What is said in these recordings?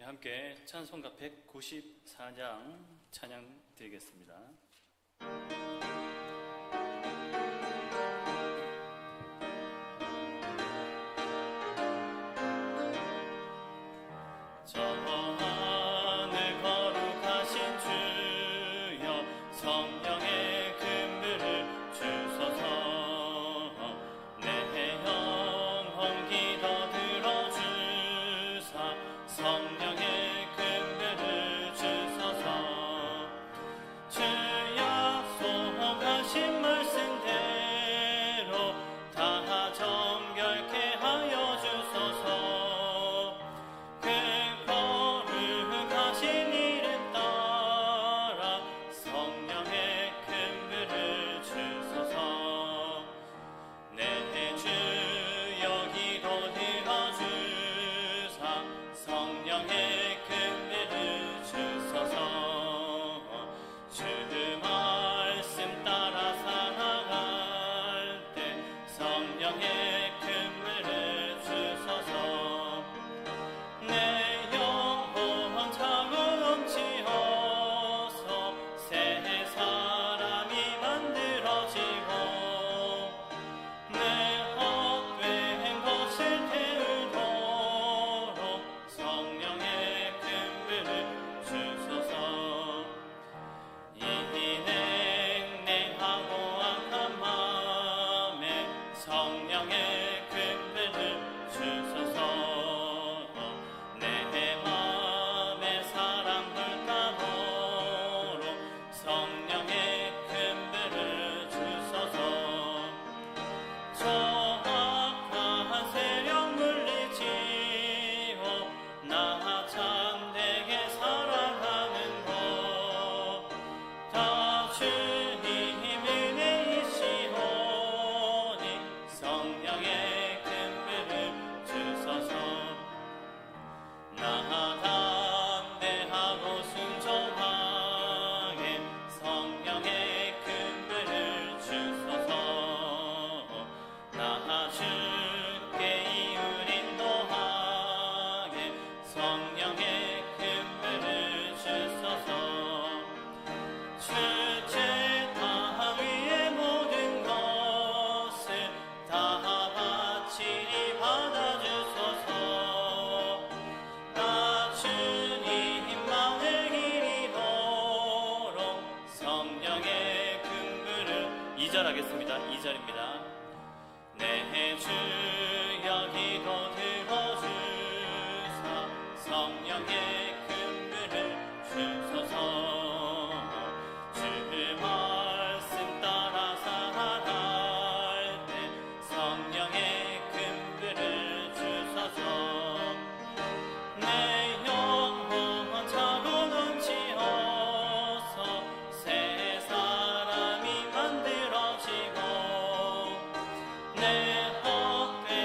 함께 찬송가 194장 찬양 드리겠습니다. 저 하늘 거룩하신 주여 성령의 근무를 주소서. 내 영혼 기도 들어주사 성령의 근무를 주소서. 주 약속하신 말씀대로 다 정결케 하여 주소서. 그 거룩하신 이름 따라 성령의 근무를 주소서. 내 주여 기도 들어주사 성령의 근무를 주소서. 주 말씀 따라 살아갈 때 성령의 근무를 주소서. 내 영혼 차고 넘치어서 새 사람이 만들어지고 내 헛된 것을 태우도록 성령의 근무를 주소서. 이 냉랭하고 악한 마음에 성령의 근무를 주소서. 내 마음에 사랑 불타도록 성령의 근무를 주소서. 악한 세력 물리치고 나 참되게 살아가는 것 다 주님 은혜이시오니 성령의 근무를 주소서. 나 담대하고 순종하게 성령의 근무를 주소서. 나 주께 이웃 인도하게 성령의 근무를 주소서. 주제 땅 위의 모든 것을 다 바치리 받아주소서. 나 주님만을 기리도록 성령의 근무를 2절 하겠습니다. 2절입니다. 내 주여 기도 들어주사 성령의 근무를 주소서. 주 말씀 따라 살아갈 때 성령의 근무를 주소서. 내 영혼 차고 넘치어서 새 사람이 만들어지고 내 헛된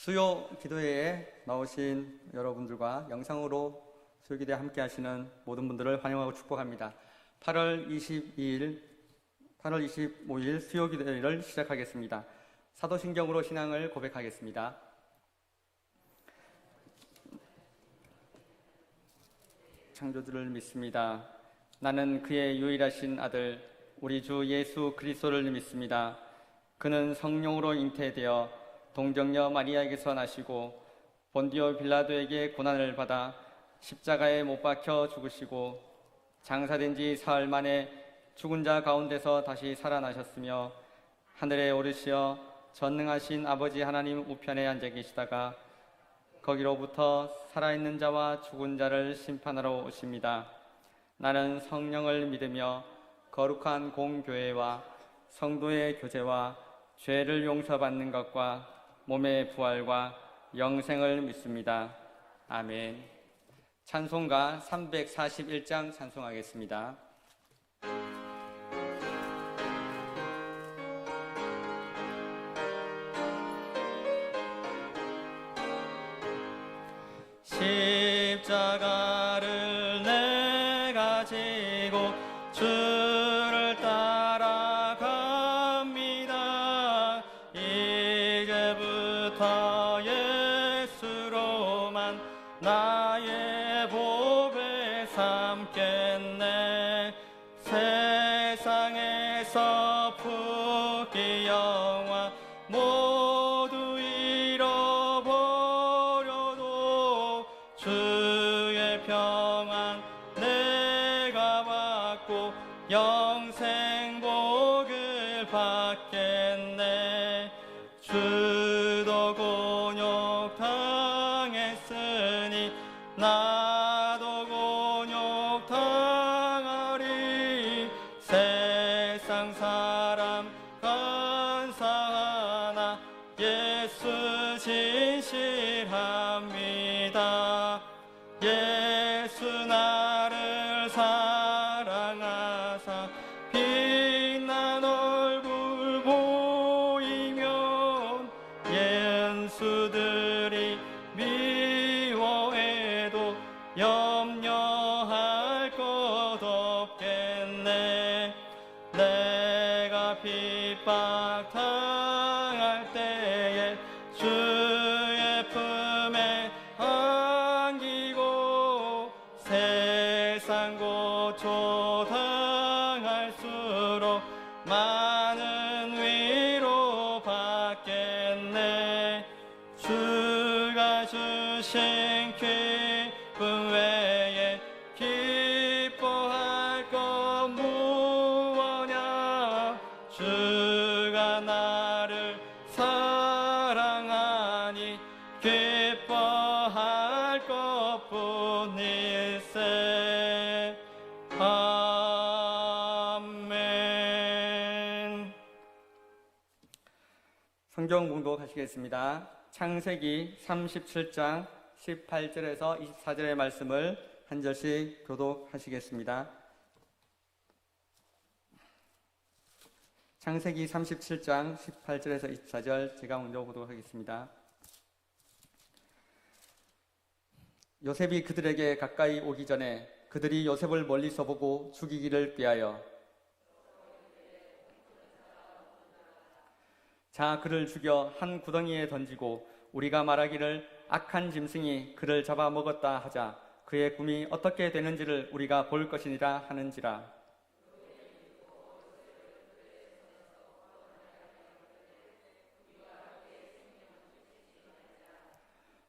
수요 기도회에 나오신 여러분들과 영상으로 수요 기도에 함께 하시는 모든 분들을 환영하고 축복합니다. 8월 25일 수요 기도회를 시작하겠습니다. 사도신경으로 신앙을 고백하겠습니다. 창조주를 믿습니다. 나는 그의 유일하신 아들 우리 주 예수 그리스도를 믿습니다. 그는 성령으로 잉태되어 동정녀 마리아에게서 나시고 본디오 빌라도에게 고난을 받아 십자가에 못 박혀 죽으시고 장사된 지 사흘 만에 죽은 자 가운데서 다시 살아나셨으며 하늘에 오르시어 전능하신 아버지 하나님 우편에 앉아 계시다가 거기로부터 살아있는 자와 죽은 자를 심판하러 오십니다. 나는 성령을 믿으며 거룩한 공교회와 성도의 교제와 죄를 용서받는 것과 몸의 부활과 영생을 믿습니다. 아멘. 찬송가 341장 찬송하겠습니다. 십자가를 내가 지고 주를 따라갑니다. 이제부터 예수로만 나의 복을 삼겠네. 세상에서 부귀 영화 모두 잃어버려도 주의 평안 내가 받고 영생 복을 받겠네. 주도 곤욕 당했으니 나도 곤욕 당하리. 세상 사람 간사하나 예수 진실합니다. 예수 나를 사랑하사 빛난 얼굴 보이면 원수들이 미워해도 염려할 것 없겠네. 내가 핍박당할 때에 주의 품에 안기고 세상 고초당할수록 많은 위로 받겠네. 주가 주신 기쁨 외에 기뻐할 것 무엇냐. 주가 나를 사랑하니 기뻐할 것뿐일세. 아멘. 성경 공독하시겠습니다. 창세기 37장 18절에서 24절의 말씀을 한 절씩 교독하시겠습니다. 창세기 37장 18절에서 24절 제가 먼저 교독하겠습니다. 요셉이 그들에게 가까이 오기 전에 그들이 요셉을 멀리서 보고 죽이기를 꾀하여 자 그를 죽여 한 구덩이에 던지고 우리가 말하기를 악한 짐승이 그를 잡아먹었다 하자. 그의 꿈이 어떻게 되는지를 우리가 볼 것이니라 하는지라.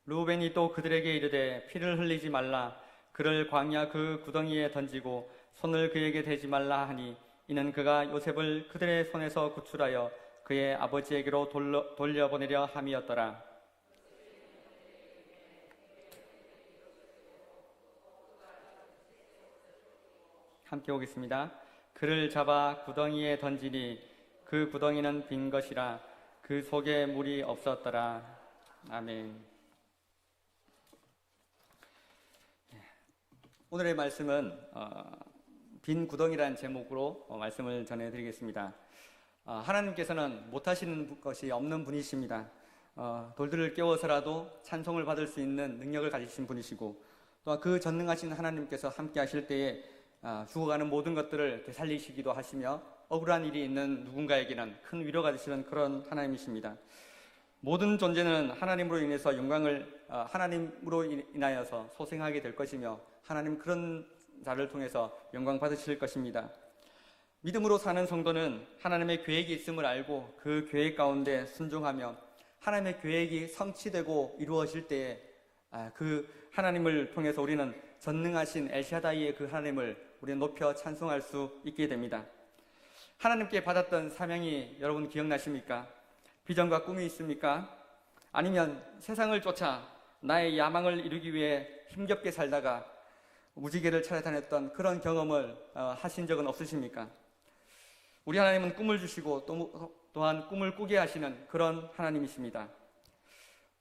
루벤이 또 그들에게 이르되 피를 흘리지 말라. 그를 광야 그 구덩이에 던지고 손을 그에게 대지 말라 하니 이는 그가 요셉을 그들의 손에서 구출하여 그의 아버지에게로 돌려보내려 함이었더라. 함께 오겠습니다. 그를 잡아 구덩이에 던지니 그 구덩이는 빈 것이라 그 속에 물이 없었더라. 아멘. 오늘의 말씀은 빈 구덩이라는 제목으로 말씀을 전해드리겠습니다. 하나님께서는 못하시는 것이 없는 분이십니다. 돌들을 깨워서라도 찬송을 받을 수 있는 능력을 가지신 분이시고, 또한 그 전능하신 하나님께서 함께 하실 때에 죽어가는 모든 것들을 되살리시기도 하시며 억울한 일이 있는 누군가에게는 큰 위로가 되시는 그런 하나님이십니다. 모든 존재는 하나님으로 인해서 영광을 하나님으로 인하여서 소생하게 될 것이며 하나님 그런 자를 통해서 영광 받으실 것입니다. 믿음으로 사는 성도는 하나님의 계획이 있음을 알고 그 계획 가운데 순종하며 하나님의 계획이 성취되고 이루어질 때에 그 하나님을 통해서 우리는 전능하신 엘샤다이의 그 하나님을 우리는 높여 찬송할 수 있게 됩니다. 하나님께 받았던 사명이 여러분 기억나십니까? 비전과 꿈이 있습니까? 아니면 세상을 쫓아 나의 야망을 이루기 위해 힘겹게 살다가 무지개를 찾아다녔던 그런 경험을 하신 적은 없으십니까? 우리 하나님은 꿈을 주시고 또한 꿈을 꾸게 하시는 그런 하나님이십니다.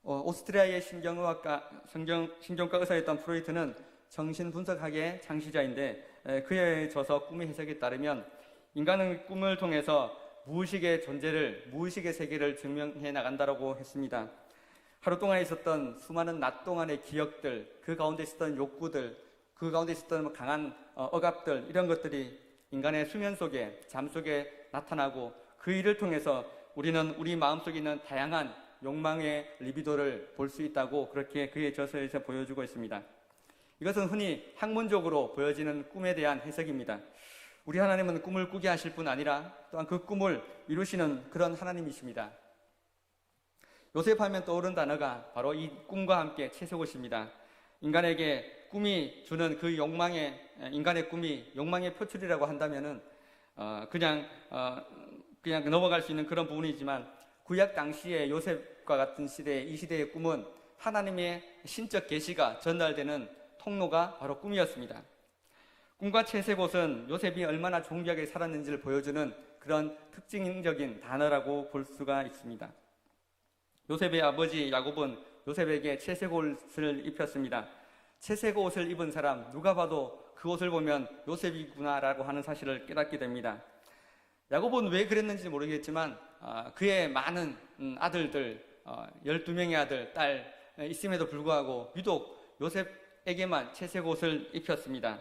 오스트리아의 신경과 의사였던 프로이트는 정신분석학의 창시자인데 그에 져서 꿈의 해석에 따르면 인간은 꿈을 통해서 무의식의 존재를, 무의식의 세계를 증명해 나간다고 했습니다. 하루 동안 있었던 수많은 낮 동안의 기억들, 그 가운데 있었던 욕구들, 그 가운데 있었던 강한 억압들, 이런 것들이 인간의 수면 속에, 잠 속에 나타나고 그 일을 통해서 우리는 우리 마음속에 있는 다양한 욕망의 리비도를 볼 수 있다고 그렇게 그의 저서에서 보여주고 있습니다. 이것은 흔히 학문적으로 보여지는 꿈에 대한 해석입니다. 우리 하나님은 꿈을 꾸게 하실 뿐 아니라 또한 그 꿈을 이루시는 그런 하나님이십니다. 요셉 하면 떠오른 단어가 바로 이 꿈과 함께 채색옷입니다. 인간에게 꿈이 주는 그 인간의 꿈이 욕망의 표출이라고 한다면은 그냥 넘어갈 수 있는 그런 부분이지만 구약 당시의 요셉과 같은 이 시대의 꿈은 하나님의 신적 계시가 전달되는 통로가 바로 꿈이었습니다. 꿈과 채색옷은 요셉이 얼마나 존귀하게 살았는지를 보여주는 그런 특징적인 단어라고 볼 수가 있습니다. 요셉의 아버지 야곱은 요셉에게 채색옷을 입혔습니다. 채색옷을 입은 사람 누가 봐도 그 옷을 보면 요셉이구나라고 하는 사실을 깨닫게 됩니다. 야곱은 왜 그랬는지 모르겠지만 그의 많은 아들들, 12명의 아들, 딸 있음에도 불구하고 유독 요셉에게만 채색옷을 입혔습니다.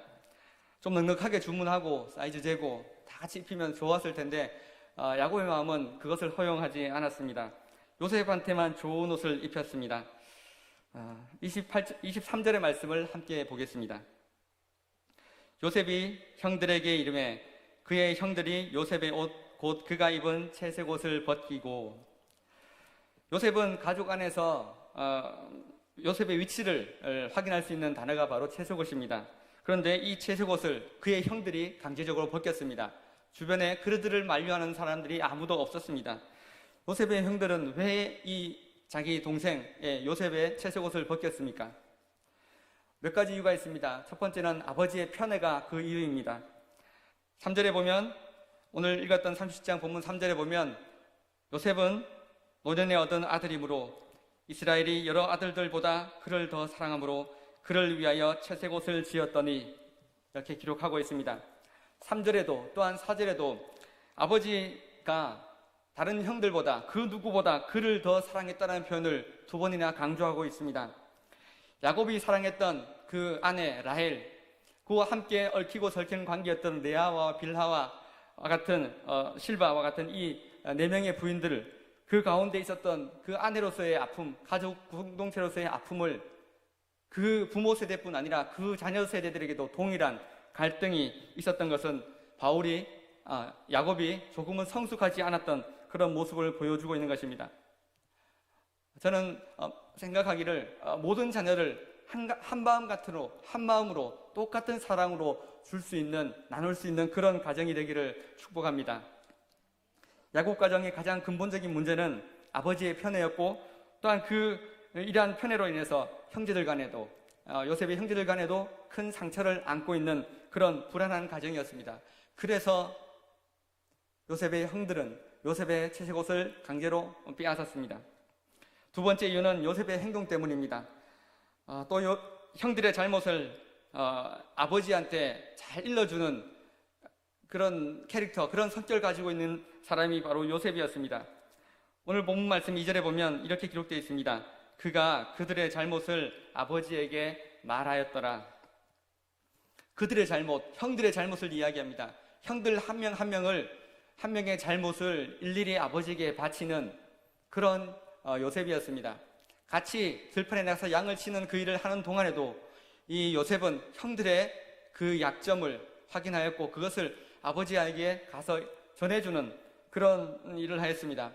좀 넉넉하게 주문하고 사이즈 재고 다 같이 입히면 좋았을 텐데 야곱의 마음은 그것을 허용하지 않았습니다. 요셉한테만 좋은 옷을 입혔습니다. 23절의 말씀을 함께 보겠습니다. 요셉이 형들에게 이르매 그의 형들이 요셉의 옷 곧 그가 입은 채색옷을 벗기고, 요셉은 가족 안에서 요셉의 위치를 확인할 수 있는 단어가 바로 채색옷입니다. 그런데 이 채색옷을 그의 형들이 강제적으로 벗겼습니다. 주변에 그들을 만류하는 사람들이 아무도 없었습니다. 요셉의 형들은 왜 이 자기 동생 요셉의 채색옷을 벗겼습니까? 몇 가지 이유가 있습니다. 첫 번째는 아버지의 편애가 그 이유입니다. 3절에 보면, 오늘 읽었던 30장 본문 3절에 보면 요셉은 노년에 얻은 아들이므로 이스라엘이 여러 아들들보다 그를 더 사랑하므로 그를 위하여 채색옷을 지었더니, 이렇게 기록하고 있습니다. 3절에도 또한 4절에도 아버지가 다른 형들보다 그 누구보다 그를 더 사랑했다는 표현을 2번이나 강조하고 있습니다. 야곱이 사랑했던 그 아내 라헬, 그와 함께 얽히고 설키는 관계였던 레아와 빌하와 같은 실바와 같은 이 4명의 부인들을, 그 가운데 있었던 그 아내로서의 아픔, 가족 공동체로서의 아픔을 그 부모 세대뿐 아니라 그 자녀 세대들에게도 동일한 갈등이 있었던 것은 야곱이 조금은 성숙하지 않았던 그런 모습을 보여주고 있는 것입니다. 저는 생각하기를 모든 자녀를 한 마음으로 똑같은 사랑으로 나눌 수 있는 그런 가정이 되기를 축복합니다. 야곱 가정의 가장 근본적인 문제는 아버지의 편애였고, 또한 이러한 편애로 인해서 형제들 간에도, 요셉의 형제들 간에도 큰 상처를 안고 있는 그런 불안한 가정이었습니다. 그래서 요셉의 형들은 요셉의 채색옷을 강제로 빼앗았습니다. 두 번째 이유는 요셉의 행동 때문입니다. 또 형들의 잘못을 아버지한테 잘 일러주는 그런 캐릭터, 그런 성격을 가지고 있는 사람이 바로 요셉이었습니다. 오늘 본문 말씀 2절에 보면 이렇게 기록되어 있습니다. 그가 그들의 잘못을 아버지에게 말하였더라. 그들의 잘못, 형들의 잘못을 이야기합니다. 형들 한 명 한 명의 잘못을 일일이 아버지에게 바치는 그런 요셉이었습니다. 같이 들판에 나가서 양을 치는 그 일을 하는 동안에도 이 요셉은 형들의 그 약점을 확인하였고 그것을 아버지에게 가서 전해주는 그런 일을 하였습니다.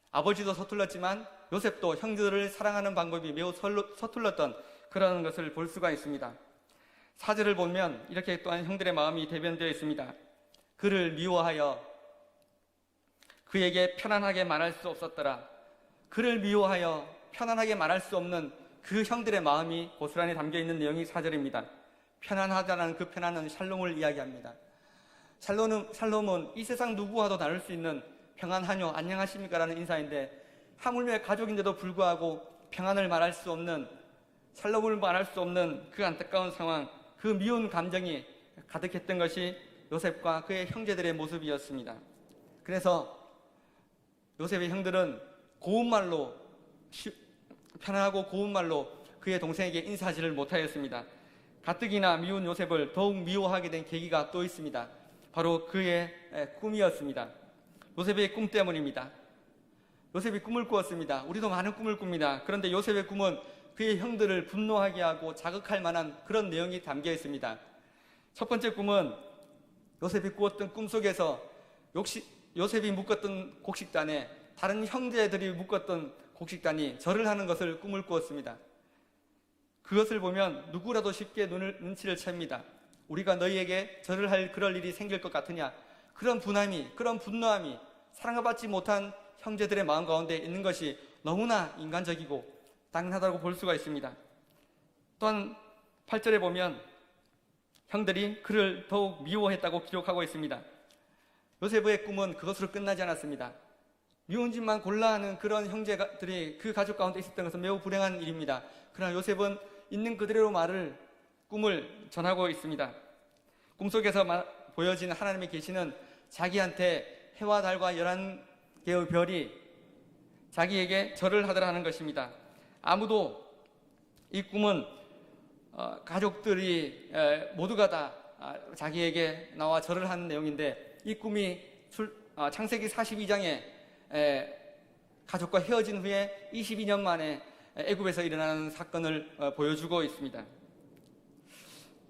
아버지도 서툴렀지만 요셉도 형들을 사랑하는 방법이 매우 서툴렀던 그런 것을 볼 수가 있습니다. 4절을 보면 이렇게 또한 형들의 마음이 대변되어 있습니다. 그를 미워하여 그에게 편안하게 말할 수 없었더라. 그를 미워하여 편안하게 말할 수 없는 그 형들의 마음이 고스란히 담겨 있는 내용이 4절입니다. 편안하다는 그 편안은 샬롬을 이야기합니다. 샬롬은 이 세상 누구와도 나눌 수 있는 평안하뇨 안녕하십니까 라는 인사인데 하물며 가족인데도 불구하고 평안을 말할 수 없는 샬롬을 말할 수 없는 그 안타까운 상황, 그 미운 감정이 가득했던 것이 요셉과 그의 형제들의 모습이었습니다. 그래서 요셉의 형들은 고운말로 편안하고 고운말로 그의 동생에게 인사하지를 못하였습니다. 가뜩이나 미운 요셉을 더욱 미워하게 된 계기가 또 있습니다. 바로 그의 꿈이었습니다. 요셉의 꿈 때문입니다. 요셉이 꿈을 꾸었습니다. 우리도 많은 꿈을 꿉니다. 그런데 요셉의 꿈은 그의 형들을 분노하게 하고 자극할 만한 그런 내용이 담겨 있습니다. 첫 번째 꿈은 요셉이 꾸었던 꿈 속에서 요셉이 묶었던 곡식단에 다른 형제들이 묶었던 곡식단이 절을 하는 것을 꿈을 꾸었습니다. 그것을 보면 누구라도 쉽게 눈치를 챕니다. 우리가 너희에게 절을 할 그럴 일이 생길 것 같으냐? 그런 분함이, 그런 분노함이 사랑을 받지 못한 형제들의 마음 가운데 있는 것이 너무나 인간적이고 당연하다고 볼 수가 있습니다. 또한 8절에 보면 형들이 그를 더욱 미워했다고 기록하고 있습니다. 요셉의 꿈은 그것으로 끝나지 않았습니다. 미운 짓만 골라 하는 그런 형제들이 그 가족 가운데 있었던 것은 매우 불행한 일입니다. 그러나 요셉은 있는 그대로 꿈을 전하고 있습니다. 꿈속에서 보여진 하나님의 계시는 자기한테 해와 달과 11개의 별이 자기에게 절을 하더라 하는 것입니다. 아무도 이 꿈은 가족들이 모두가 다 자기에게 나와 절을 하는 내용인데 이 꿈이 창세기 42장에 가족과 헤어진 후에 22년 만에 애굽에서 일어나는 사건을 보여주고 있습니다.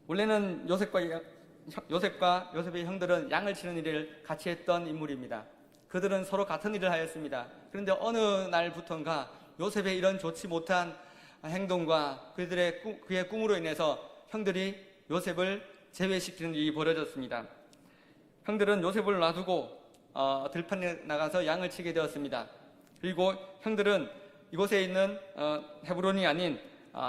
원래는 요셉과 요셉의 형들은 양을 치는 일을 같이 했던 인물입니다. 그들은 서로 같은 일을 하였습니다. 그런데 어느 날부터인가 요셉의 이런 좋지 못한 행동과 그의 꿈으로 인해서 형들이 요셉을 제외시키는 일이 벌어졌습니다. 형들은 요셉을 놔두고 들판에 나가서 양을 치게 되었습니다. 그리고 형들은 이곳에 있는 헤브론이 아닌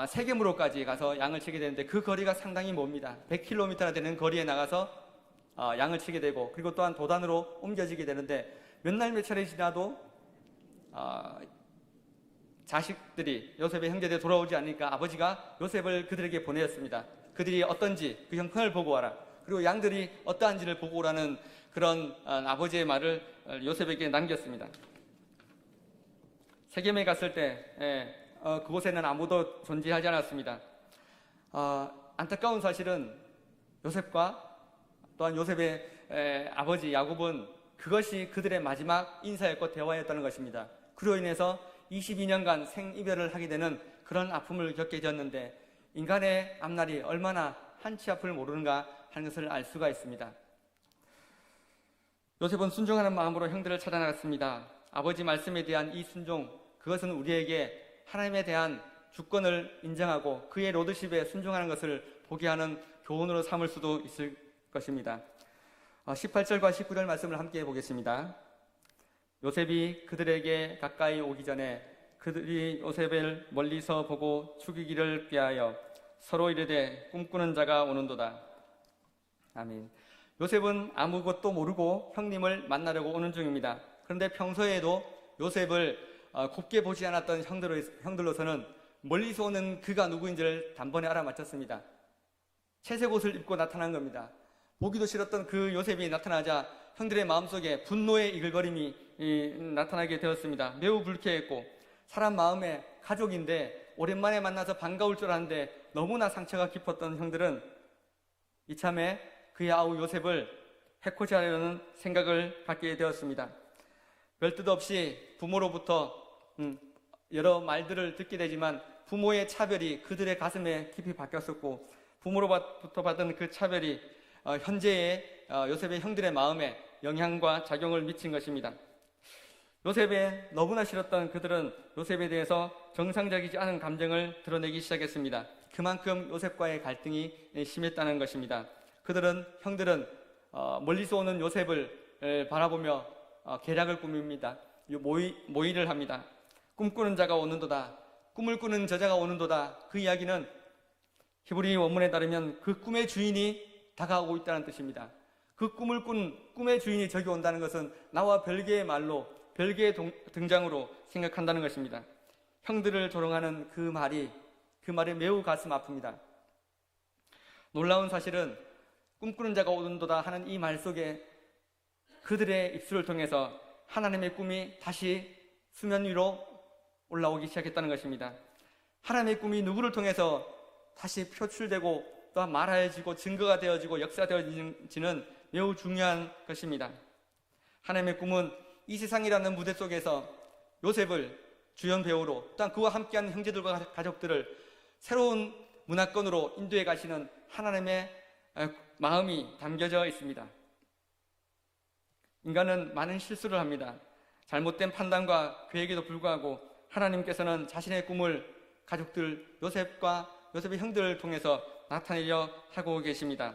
세겜으로까지 가서 양을 치게 되는데 그 거리가 상당히 멉니다. 100km나 되는 거리에 나가서 양을 치게 되고 그리고 또한 도단으로 옮겨지게 되는데 몇 날 몇 차례 지나도 자식들이 요셉의 형제들이 돌아오지 않으니까 아버지가 요셉을 그들에게 보내었습니다. 그들이 어떤지 그 형편을 보고 와라. 그리고 양들이 어떠한지를 보고 오라는 그런 아버지의 말을 요셉에게 남겼습니다. 세겜에 갔을 때 그곳에는 아무도 존재하지 않았습니다. 안타까운 사실은 요셉과 또한 요셉의 아버지 야곱은 그것이 그들의 마지막 인사였고 대화였다는 것입니다. 그로 인해서 22년간 생이별을 하게 되는 그런 아픔을 겪게 되었는데 인간의 앞날이 얼마나 한치 앞을 모르는가 하는 것을 알 수가 있습니다. 요셉은 순종하는 마음으로 형들을 찾아나갔습니다. 아버지 말씀에 대한 이 순종, 그것은 우리에게 하나님에 대한 주권을 인정하고 그의 로드십에 순종하는 것을 보게 하는 교훈으로 삼을 수도 있을 것입니다. 18절과 19절 말씀을 함께 해보겠습니다. 요셉이 그들에게 가까이 오기 전에 그들이 요셉을 멀리서 보고 죽이기를 꾀하여 서로 이르되 꿈꾸는 자가 오는도다. 아멘. 요셉은 아무것도 모르고 형님을 만나려고 오는 중입니다. 그런데 평소에도 요셉을 곱게 보지 않았던 형들로서는 멀리서 오는 그가 누구인지를 단번에 알아맞혔습니다. 채색 옷을 입고 나타난 겁니다. 보기도 싫었던 그 요셉이 나타나자 형들의 마음속에 분노의 이글거림이 나타나게 되었습니다. 매우 불쾌했고 사람 마음에 가족인데 오랜만에 만나서 반가울 줄 알았는데 너무나 상처가 깊었던 형들은 이참에 그의 아우 요셉을 해코지 하려는 생각을 갖게 되었습니다. 별 뜻 없이 부모로부터 여러 말들을 듣게 되지만 부모의 차별이 그들의 가슴에 깊이 박혔었고 부모로부터 받은 그 차별이 현재의 요셉의 형들의 마음에 영향과 작용을 미친 것입니다. 요셉에 너무나 싫었던 그들은 요셉에 대해서 정상적이지 않은 감정을 드러내기 시작했습니다. 그만큼 요셉과의 갈등이 심했다는 것입니다. 형들은 멀리서 오는 요셉을 바라보며 계략을 꾸밉니다. 모의를 합니다. 꿈꾸는 자가 오는도다. 꿈을 꾸는 저자가 오는도다. 그 이야기는 히브리 원문에 따르면 그 꿈의 주인이 다가오고 있다는 뜻입니다. 그 꿈을 꾼 꿈의 주인이 저기 온다는 것은 나와 별개의 말로 별개의 등장으로 생각한다는 것입니다. 형들을 조롱하는 그 말이 매우 가슴 아픕니다. 놀라운 사실은 꿈꾸는 자가 오는도다 하는 이 말 속에 그들의 입술을 통해서 하나님의 꿈이 다시 수면 위로 올라오기 시작했다는 것입니다. 하나님의 꿈이 누구를 통해서 다시 표출되고 또 말하여지고 증거가 되어지고 역사되어지는 매우 중요한 것입니다. 하나님의 꿈은 이 세상이라는 무대 속에서 요셉을 주연 배우로 또한 그와 함께하는 형제들과 가족들을 새로운 문화권으로 인도해 가시는 하나님의 마음이 담겨져 있습니다. 인간은 많은 실수를 합니다. 잘못된 판단과 계획에도 불구하고 하나님께서는 자신의 꿈을 가족들 요셉의 형들을 통해서 나타내려 하고 계십니다.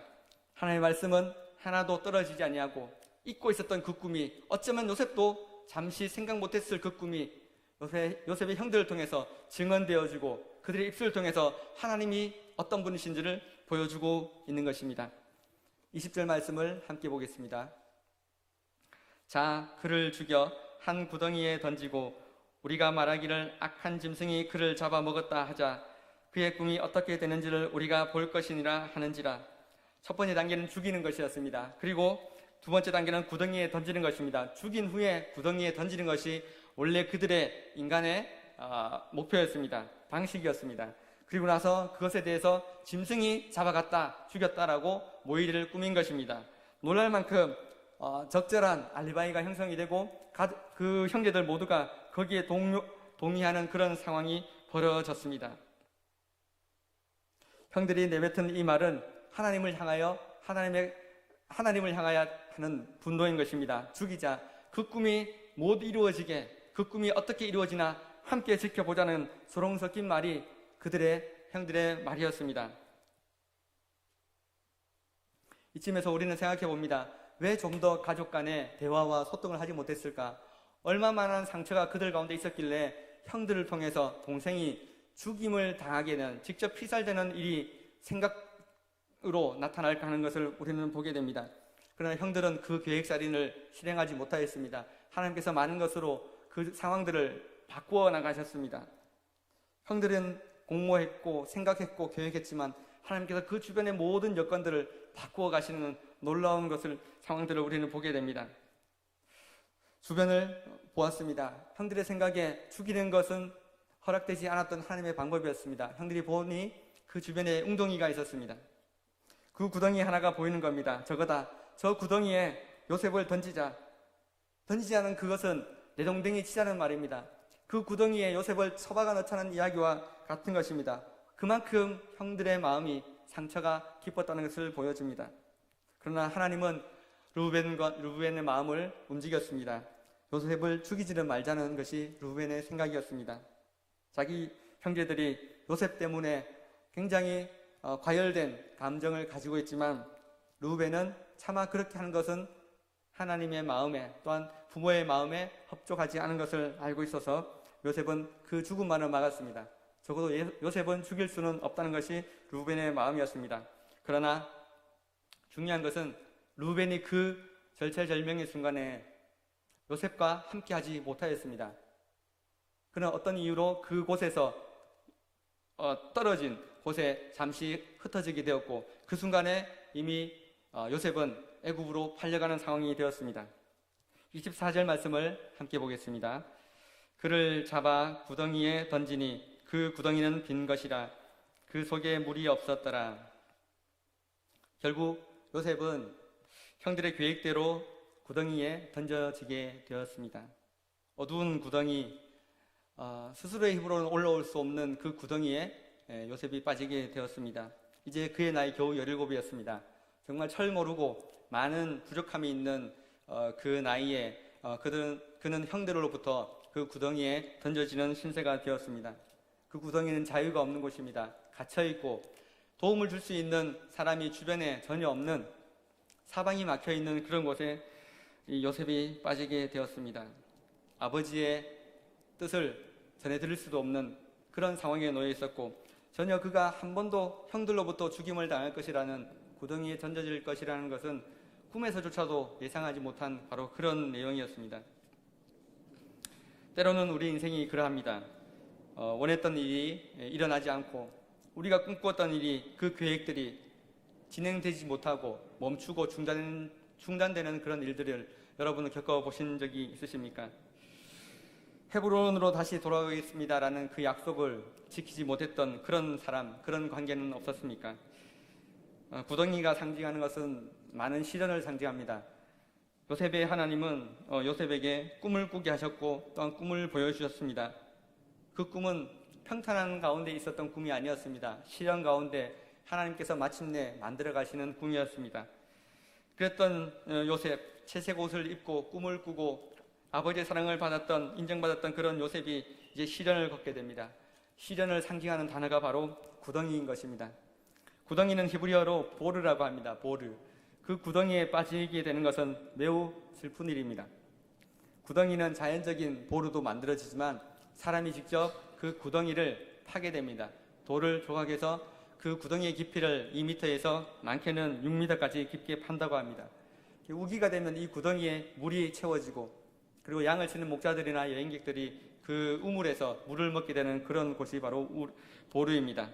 하나님의 말씀은 하나도 떨어지지 아니하고 잊고 있었던 그 꿈이 어쩌면 요셉도 잠시 생각 못했을 그 꿈이 요셉의 형들을 통해서 증언되어지고 그들의 입술을 통해서 하나님이 어떤 분이신지를 보여주고 있는 것입니다. 20절 말씀을 함께 보겠습니다. 자, 그를 죽여 한 구덩이에 던지고 우리가 말하기를 악한 짐승이 그를 잡아먹었다 하자 그의 꿈이 어떻게 되는지를 우리가 볼 것이니라 하는지라. 첫 번째 단계는 죽이는 것이었습니다. 그리고 두 번째 단계는 구덩이에 던지는 것입니다. 죽인 후에 구덩이에 던지는 것이 원래 그들의 인간의 목표였습니다. 방식이었습니다. 그리고 나서 그것에 대해서 짐승이 잡아갔다, 죽였다라고 모의를 꾸민 것입니다. 놀랄 만큼 적절한 알리바이가 형성이 되고 그 형제들 모두가 거기에 동의하는 그런 상황이 벌어졌습니다. 형들이 내뱉은 이 말은 하나님을 향하여 하는 분노인 것입니다. 죽이자. 그 꿈이 못 이루어지게, 그 꿈이 어떻게 이루어지나 함께 지켜보자는 소롱 섞인 말이 형들의 말이었습니다. 이쯤에서 우리는 생각해 봅니다. 왜 좀 더 가족 간의 대화와 소통을 하지 못했을까? 얼마만한 상처가 그들 가운데 있었길래 형들을 통해서 동생이 죽임을 당하게 되는, 직접 피살되는 일이 생각으로 나타날까 하는 것을 우리는 보게 됩니다. 그러나 형들은 그 계획살인을 실행하지 못하였습니다. 하나님께서 많은 것으로 그 상황들을 바꾸어 나가셨습니다. 형들은 공모했고 생각했고 계획했지만 하나님께서 그 주변의 모든 여건들을 바꾸어 가시는 놀라운 상황들을 우리는 보게 됩니다. 주변을 보았습니다. 형들의 생각에 죽이는 것은 허락되지 않았던 하나님의 방법이었습니다. 형들이 보니 그 주변에 웅덩이가 있었습니다. 그 구덩이 하나가 보이는 겁니다. 저거다. 저 구덩이에 요셉을 던지지 않은 그것은 내동댕이 치자는 말입니다. 그 구덩이에 요셉을 처박아 넣자는 이야기와 같은 것입니다. 그만큼 형들의 마음이 상처가 깊었다는 것을 보여줍니다. 그러나 하나님은 르우벤의 마음을 움직였습니다. 요셉을 죽이지는 말자는 것이 르우벤의 생각이었습니다. 자기 형제들이 요셉 때문에 굉장히 과열된 감정을 가지고 있지만 르우벤은 차마 그렇게 하는 것은 하나님의 마음에 또한 부모의 마음에 합족하지 않은 것을 알고 있어서 요셉은 그 죽음만을 막았습니다. 적어도 요셉은 죽일 수는 없다는 것이 르우벤의 마음이었습니다. 그러나 중요한 것은 르우벤이 그 절체절명의 순간에 요셉과 함께하지 못하였습니다. 그는 어떤 이유로 그곳에서 떨어진 곳에 잠시 흩어지게 되었고 그 순간에 이미 요셉은 애굽으로 팔려가는 상황이 되었습니다. 24절 말씀을 함께 보겠습니다. 그를 잡아 구덩이에 던지니 그 구덩이는 빈 것이라 그 속에 물이 없었더라. 결국 요셉은 형들의 계획대로 구덩이에 던져지게 되었습니다. 어두운 구덩이, 스스로의 힘으로는 올라올 수 없는 그 구덩이에 요셉이 빠지게 되었습니다. 이제 그의 나이 겨우 17이었습니다. 정말 철 모르고 많은 부족함이 있는 그 나이에 그는 형들로부터 그 구덩이에 던져지는 신세가 되었습니다. 그 구덩이는 자유가 없는 곳입니다. 갇혀있고 도움을 줄 수 있는 사람이 주변에 전혀 없는 사방이 막혀있는 그런 곳에 이 요셉이 빠지게 되었습니다. 아버지의 뜻을 전해 들을 수도 없는 그런 상황에 놓여 있었고 전혀 그가 한 번도 형들로부터 죽임을 당할 것이라는 구덩이에 던져질 것이라는 것은 꿈에서조차도 예상하지 못한 바로 그런 내용이었습니다. 때로는 우리 인생이 그러합니다. 원했던 일이 일어나지 않고 우리가 꿈꾸었던 일이 그 계획들이 진행되지 못하고 멈추고 중단되는 그런 일들을 여러분은 겪어보신 적이 있으십니까? 헤브론으로 다시 돌아가겠습니다라는 그 약속을 지키지 못했던 그런 사람, 그런 관계는 없었습니까? 구덩이가 상징하는 것은 많은 시련을 상징합니다. 요셉의 하나님은 요셉에게 꿈을 꾸게 하셨고 또한 꿈을 보여주셨습니다. 그 꿈은 평탄한 가운데 있었던 꿈이 아니었습니다. 시련 가운데 하나님께서 마침내 만들어 가시는 꿈이었습니다. 그랬던 요셉, 채색 옷을 입고 꿈을 꾸고 아버지의 사랑을 받았던, 인정받았던 그런 요셉이 이제 시련을 겪게 됩니다. 시련을 상징하는 단어가 바로 구덩이인 것입니다. 구덩이는 히브리어로 보르라고 합니다. 보르. 그 구덩이에 빠지게 되는 것은 매우 슬픈 일입니다. 구덩이는 자연적인 보르도 만들어지지만 사람이 직접 그 구덩이를 파게 됩니다. 돌을 조각해서 그 구덩이의 깊이를 2m에서 많게는 6m까지 깊게 판다고 합니다. 우기가 되면 이 구덩이에 물이 채워지고 그리고 양을 치는 목자들이나 여행객들이 그 우물에서 물을 먹게 되는 그런 곳이 바로 보르입니다.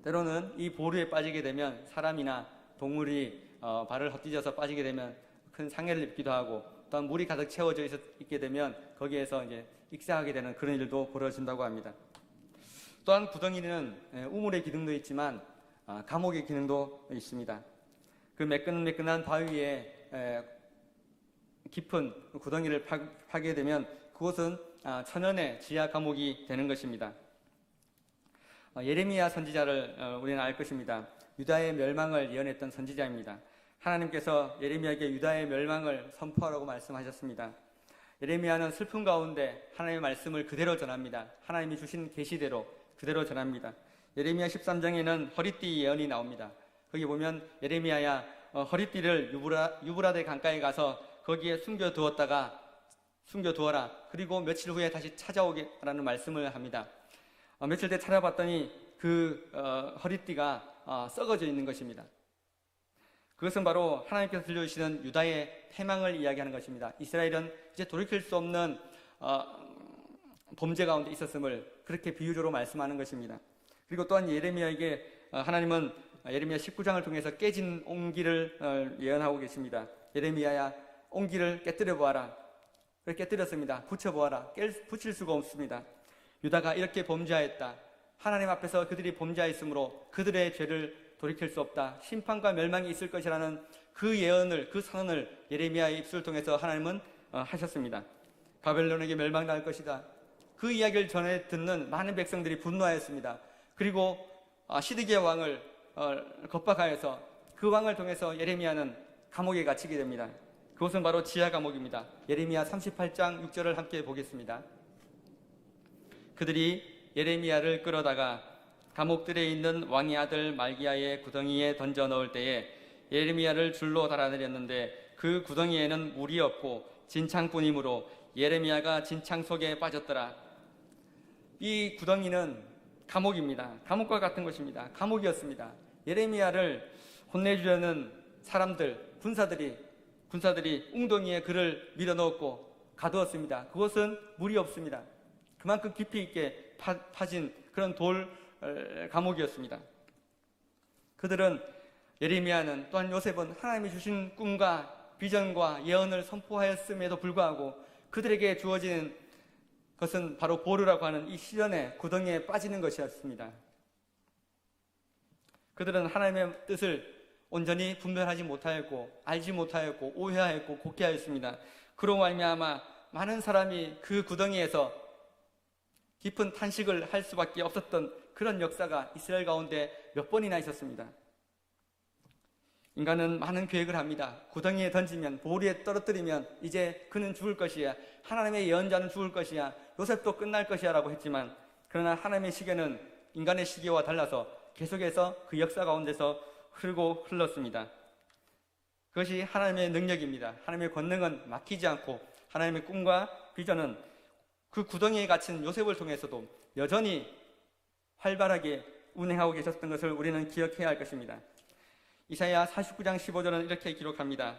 때로는 이 보르에 빠지게 되면 사람이나 동물이 발을 헛디뎌서 빠지게 되면 큰 상해를 입기도 하고 또한 물이 가득 채워져 있게 되면 거기에서 이제 익사하게 되는 그런 일도 벌어진다고 합니다. 또한 구덩이는 우물의 기능도 있지만 감옥의 기능도 있습니다. 그 매끈매끈한 바위에 깊은 구덩이를 파게 되면 그곳은 천연의 지하 감옥이 되는 것입니다. 예레미야 선지자를 우리는 알 것입니다. 유다의 멸망을 예언했던 선지자입니다. 하나님께서 예레미야에게 유다의 멸망을 선포하라고 말씀하셨습니다. 예레미야는 슬픔 가운데 하나님의 말씀을 그대로 전합니다. 하나님이 주신 계시대로 그대로 전합니다. 예레미야 13장에는 허리띠 예언이 나옵니다. 거기 보면 예레미야야 허리띠를 유브라데 강가에 가서 거기에 숨겨두어라. 그리고 며칠 후에 다시 찾아오게라는 말씀을 합니다. 며칠 뒤에 찾아봤더니 그 허리띠가 썩어져 있는 것입니다. 그것은 바로 하나님께서 들려주시는 유다의 패망을 이야기하는 것입니다. 이스라엘은 이제 돌이킬 수 없는 범죄 가운데 있었음을 그렇게 비유적으로 말씀하는 것입니다. 그리고 또한 예레미야에게 하나님은 예레미야 19장을 통해서 깨진 옹기를 예언하고 계십니다. 예레미야야 옹기를 깨뜨려 보아라. 그렇게 깨뜨렸습니다. 붙여보아라. 붙일 수가 없습니다. 유다가 이렇게 범죄하였다. 하나님 앞에서 그들이 범죄하였으므로 그들의 죄를 돌이킬 수 없다. 심판과 멸망이 있을 것이라는 그 예언을, 그 선언을 예레미야의 입술을 통해서 하나님은 하셨습니다. 바벨론에게 멸망당할 것이다. 그 이야기를 전해 듣는 많은 백성들이 분노하였습니다. 그리고 시드기야 왕을 겁박하여서 그 왕을 통해서 예레미야는 감옥에 갇히게 됩니다. 그것은 바로 지하 감옥입니다. 예레미야 38장 6절을 함께 보겠습니다. 그들이 예레미야를 끌어다가 감옥들에 있는 왕의 아들 말기야의 구덩이에 던져 넣을 때에 예레미야를 줄로 달아내렸는데 그 구덩이에는 물이 없고 진창뿐이므로 예레미야가 진창 속에 빠졌더라. 이 구덩이는 감옥입니다. 감옥과 같은 것입니다. 감옥이었습니다. 예레미야를 혼내주려는 사람들, 군사들이 웅덩이에 그를 밀어넣었고 가두었습니다. 그것은 물이 없습니다. 그만큼 깊이 있게 파진 그런 돌 감옥이었습니다. 그들은 예레미야는 또한 요셉은 하나님이 주신 꿈과 비전과 예언을 선포하였음에도 불구하고 그들에게 주어지는 것은 바로 보루라고 하는 이 시련의 구덩이에 빠지는 것이었습니다. 그들은 하나님의 뜻을 온전히 분별하지 못하였고 알지 못하였고 오해하였고 곡해하였습니다. 그로 말미암아 많은 사람이 그 구덩이에서 깊은 탄식을 할 수밖에 없었던 그런 역사가 이스라엘 가운데 몇 번이나 있었습니다. 인간은 많은 계획을 합니다. 구덩이에 던지면, 보리에 떨어뜨리면 이제 그는 죽을 것이야, 하나님의 예언자는 죽을 것이야, 요셉도 끝날 것이야 라고 했지만, 그러나 하나님의 시계는 인간의 시계와 달라서 계속해서 그 역사 가운데서 흐르고 흘렀습니다. 그것이 하나님의 능력입니다. 하나님의 권능은 막히지 않고 하나님의 꿈과 비전은 그 구덩이에 갇힌 요셉을 통해서도 여전히 활발하게 운행하고 계셨던 것을 우리는 기억해야 할 것입니다. 이사야 49장 15절은 이렇게 기록합니다.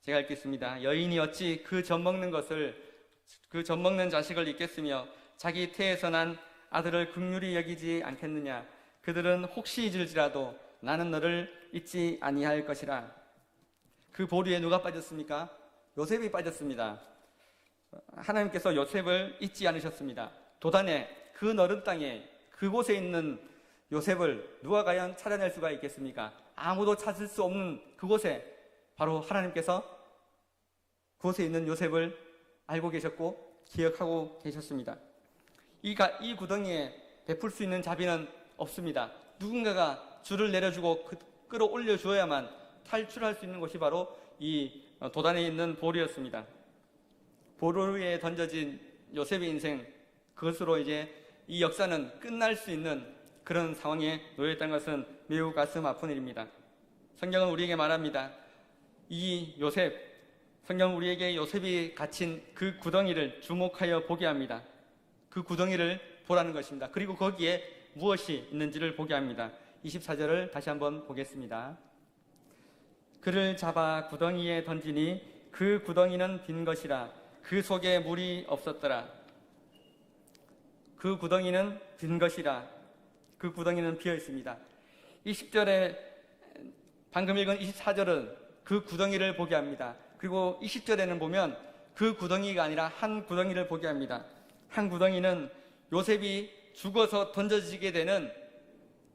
제가 읽겠습니다. 여인이 어찌 그 젖먹는 자식을 잊겠으며 자기 태에서 난 아들을 긍휼히 여기지 않겠느냐. 그들은 혹시 잊을지라도 나는 너를 잊지 아니할 것이라. 그 보류에 누가 빠졌습니까? 요셉이 빠졌습니다. 하나님께서 요셉을 잊지 않으셨습니다. 도단의 그 넓은 땅에 그곳에 있는 요셉을 누가 과연 찾아낼 수가 있겠습니까? 아무도 찾을 수 없는 그곳에 바로 하나님께서 그곳에 있는 요셉을 알고 계셨고 기억하고 계셨습니다. 이 구덩이에 베풀 수 있는 자비는 없습니다. 누군가가 줄을 내려주고 끌어올려 주어야만 탈출할 수 있는 곳이 바로 이 도단에 있는 보루였습니다. 보루 위에 던져진 요셉의 인생, 그것으로 이제 이 역사는 끝날 수 있는 그런 상황에 놓여있다는 것은 매우 가슴 아픈 일입니다. 성경은 우리에게 말합니다. 성경은 우리에게 요셉이 갇힌 그 구덩이를 주목하여 보게 합니다. 그 구덩이를 보라는 것입니다. 그리고 거기에 무엇이 있는지를 보게 합니다. 24절을 다시 한번 보겠습니다. 그를 잡아 구덩이에 던지니 그 구덩이는 빈 것이라. 그 속에 물이 없었더라. 그 구덩이는 빈 것이라. 그 구덩이는 비어 있습니다. 20절에 방금 읽은 24절은 그 구덩이를 보게 합니다. 그리고 20절에는 보면 그 구덩이가 아니라 한 구덩이를 보게 합니다. 한 구덩이는 요셉이 죽어서 던져지게 되는,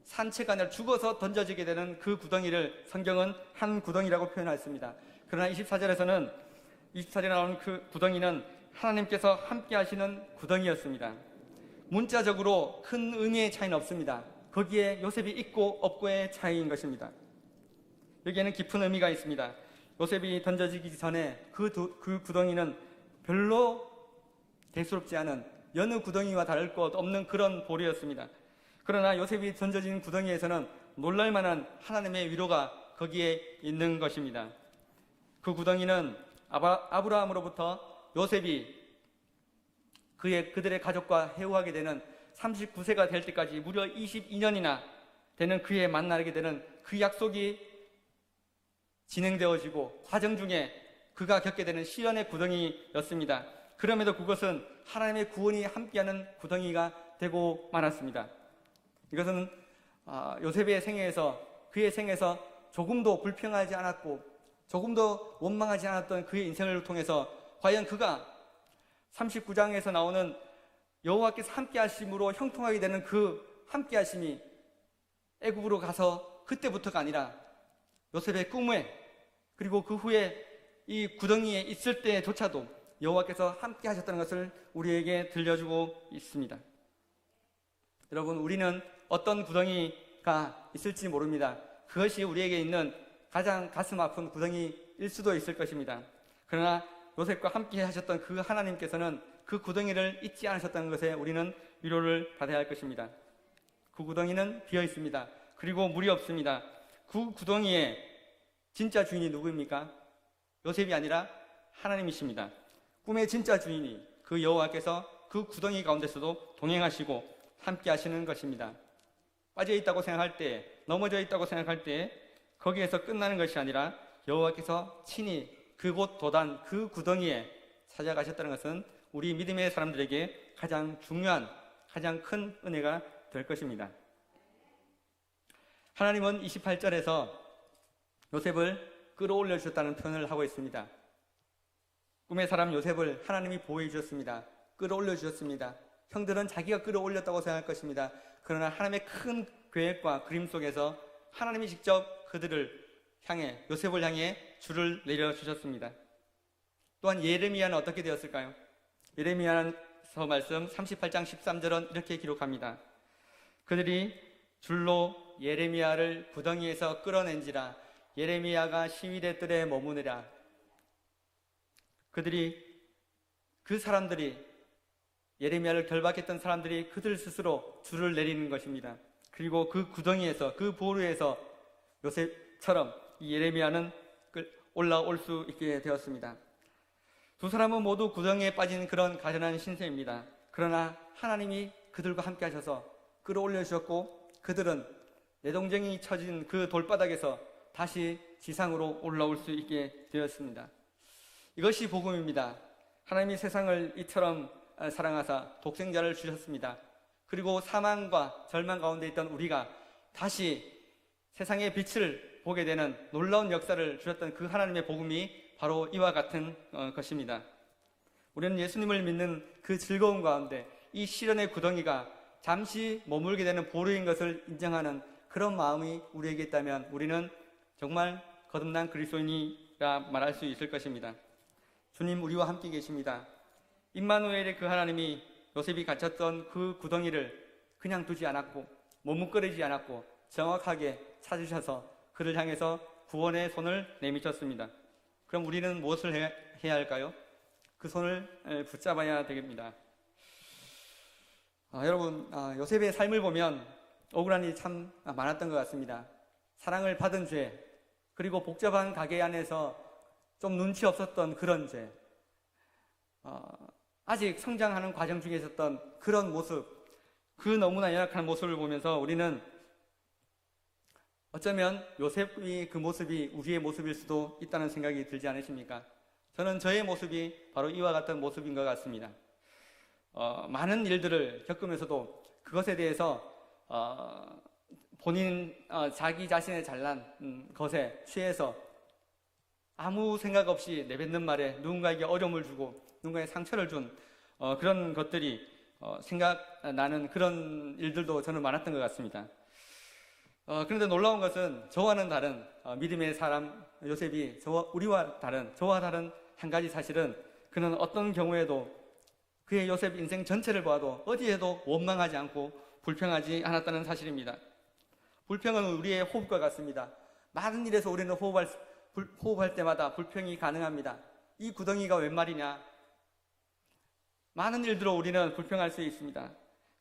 산채가 아니라 죽어서 던져지게 되는 그 구덩이를 성경은 한 구덩이라고 표현했습니다. 그러나 24절에 나오는 그 구덩이는 하나님께서 함께 하시는 구덩이였습니다. 문자적으로 큰 의미의 차이는 없습니다. 거기에 요셉이 있고 없고의 차이인 것입니다. 여기에는 깊은 의미가 있습니다. 요셉이 던져지기 전에 그 구덩이는 별로 대수롭지 않은 여느 구덩이와 다를 것 없는 그런 보루였습니다. 그러나 요셉이 던져진 구덩이에서는 놀랄만한 하나님의 위로가 거기에 있는 것입니다. 그 구덩이는 아브라함으로부터 요셉이 그들의 가족과 해우하게 되는 39세가 될 때까지 무려 22년이나 되는 그에 만나게 되는 그 약속이 진행되어지고 과정 중에 그가 겪게 되는 시련의 구덩이였습니다. 그럼에도 그것은 하나님의 구원이 함께하는 구덩이가 되고 말았습니다. 이것은 요셉의 생애에서, 그의 생에서 조금도 불평하지 않았고 조금도 원망하지 않았던 그의 인생을 통해서 과연 그가 39장에서 나오는 여호와께서 함께 하심으로 형통하게 되는 그 함께 하심이 애굽으로 가서 그때부터가 아니라 요셉의 꿈에, 그리고 그 후에 이 구덩이에 있을 때조차도 여호와께서 함께 하셨다는 것을 우리에게 들려주고 있습니다. 여러분, 우리는 어떤 구덩이가 있을지 모릅니다. 그것이 우리에게 있는 가장 가슴 아픈 구덩이일 수도 있을 것입니다. 그러나 요셉과 함께 하셨던 그 하나님께서는 그 구덩이를 잊지 않으셨다는 것에 우리는 위로를 받아야 할 것입니다. 그 구덩이는 비어 있습니다. 그리고 물이 없습니다. 그 구덩이의 진짜 주인이 누구입니까? 요셉이 아니라 하나님이십니다. 꿈의 진짜 주인이 그 여호와께서 그 구덩이 가운데서도 동행하시고 함께 하시는 것입니다. 빠져 있다고 생각할 때, 넘어져 있다고 생각할 때 거기에서 끝나는 것이 아니라 여호와께서 친히 그곳 도단, 그 구덩이에 찾아가셨다는 것은 우리 믿음의 사람들에게 가장 중요한, 가장 큰 은혜가 될 것입니다. 하나님은 28절에서 요셉을 끌어올려 주셨다는 표현을 하고 있습니다. 꿈의 사람 요셉을 하나님이 보호해 주셨습니다. 끌어올려 주셨습니다. 형들은 자기가 끌어올렸다고 생각할 것입니다. 그러나 하나님의 큰 계획과 그림 속에서 하나님이 직접 그들을 향해, 요셉을 향해 줄을 내려주셨습니다. 또한 예레미야는 어떻게 되었을까요? 예레미야서 말씀 38장 13절은 이렇게 기록합니다. 그들이 줄로 예레미야를 구덩이에서 끌어낸지라 예레미야가 시위대 뜰에 머무느라. 그 사람들이, 예레미야를 결박했던 사람들이 그들 스스로 줄을 내리는 것입니다. 그리고 그 구덩이에서, 그 보루에서 요셉처럼 이 예레미야는 올라올 수 있게 되었습니다. 두 사람은 모두 구덩이에 빠진 그런 가련한 신세입니다. 그러나 하나님이 그들과 함께 하셔서 끌어올려 주셨고, 그들은 내동쟁이 쳐진 그 돌바닥에서 다시 지상으로 올라올 수 있게 되었습니다. 이것이 복음입니다. 하나님이 세상을 이처럼 사랑하사 독생자를 주셨습니다. 그리고 사망과 절망 가운데 있던 우리가 다시 세상의 빛을 보게 되는 놀라운 역사를 주셨던 그 하나님의 복음이 바로 이와 같은 것입니다. 우리는 예수님을 믿는 그 즐거움 가운데 이 시련의 구덩이가 잠시 머물게 되는 보루인 것을 인정하는 그런 마음이 우리에게 있다면 우리는 정말 거듭난 그리스도인이라 말할 수 있을 것입니다. 주님 우리와 함께 계십니다. 임마누엘의 그 하나님이 요셉이 갇혔던 그 구덩이를 그냥 두지 않았고 머뭇거리지 않았고 정확하게 찾으셔서 그를 향해서 구원의 손을 내미셨습니다. 그럼 우리는 무엇을 해야 할까요? 그 손을 붙잡아야 되겠습니다. 여러분, 요셉의 삶을 보면 억울한 일이 참 많았던 것 같습니다. 사랑을 받은 죄, 그리고 복잡한 가게 안에서 좀 눈치 없었던 그런 죄, 아직 성장하는 과정 중에 있었던 그런 모습, 그 너무나 연약한 모습을 보면서 우리는 어쩌면 요셉이 그 모습이 우리의 모습일 수도 있다는 생각이 들지 않으십니까? 저는 저의 모습이 바로 이와 같은 모습인 것 같습니다. 많은 일들을 겪으면서도 그것에 대해서 본인 자기 자신의 잘난 것에 취해서 아무 생각 없이 내뱉는 말에 누군가에게 어려움을 주고 누군가에게 상처를 준 그런 것들이 생각나는 그런 일들도 저는 많았던 것 같습니다. 그런데 놀라운 것은 저와는 다른 믿음의 사람 요셉이 우리와 다른, 저와 다른 한 가지 사실은 그는 어떤 경우에도 그의 요셉 인생 전체를 봐도 어디에도 원망하지 않고 불평하지 않았다는 사실입니다. 불평은 우리의 호흡과 같습니다. 많은 일에서 우리는 호흡할 때마다 불평이 가능합니다. 이 구덩이가 웬 말이냐? 많은 일들로 우리는 불평할 수 있습니다.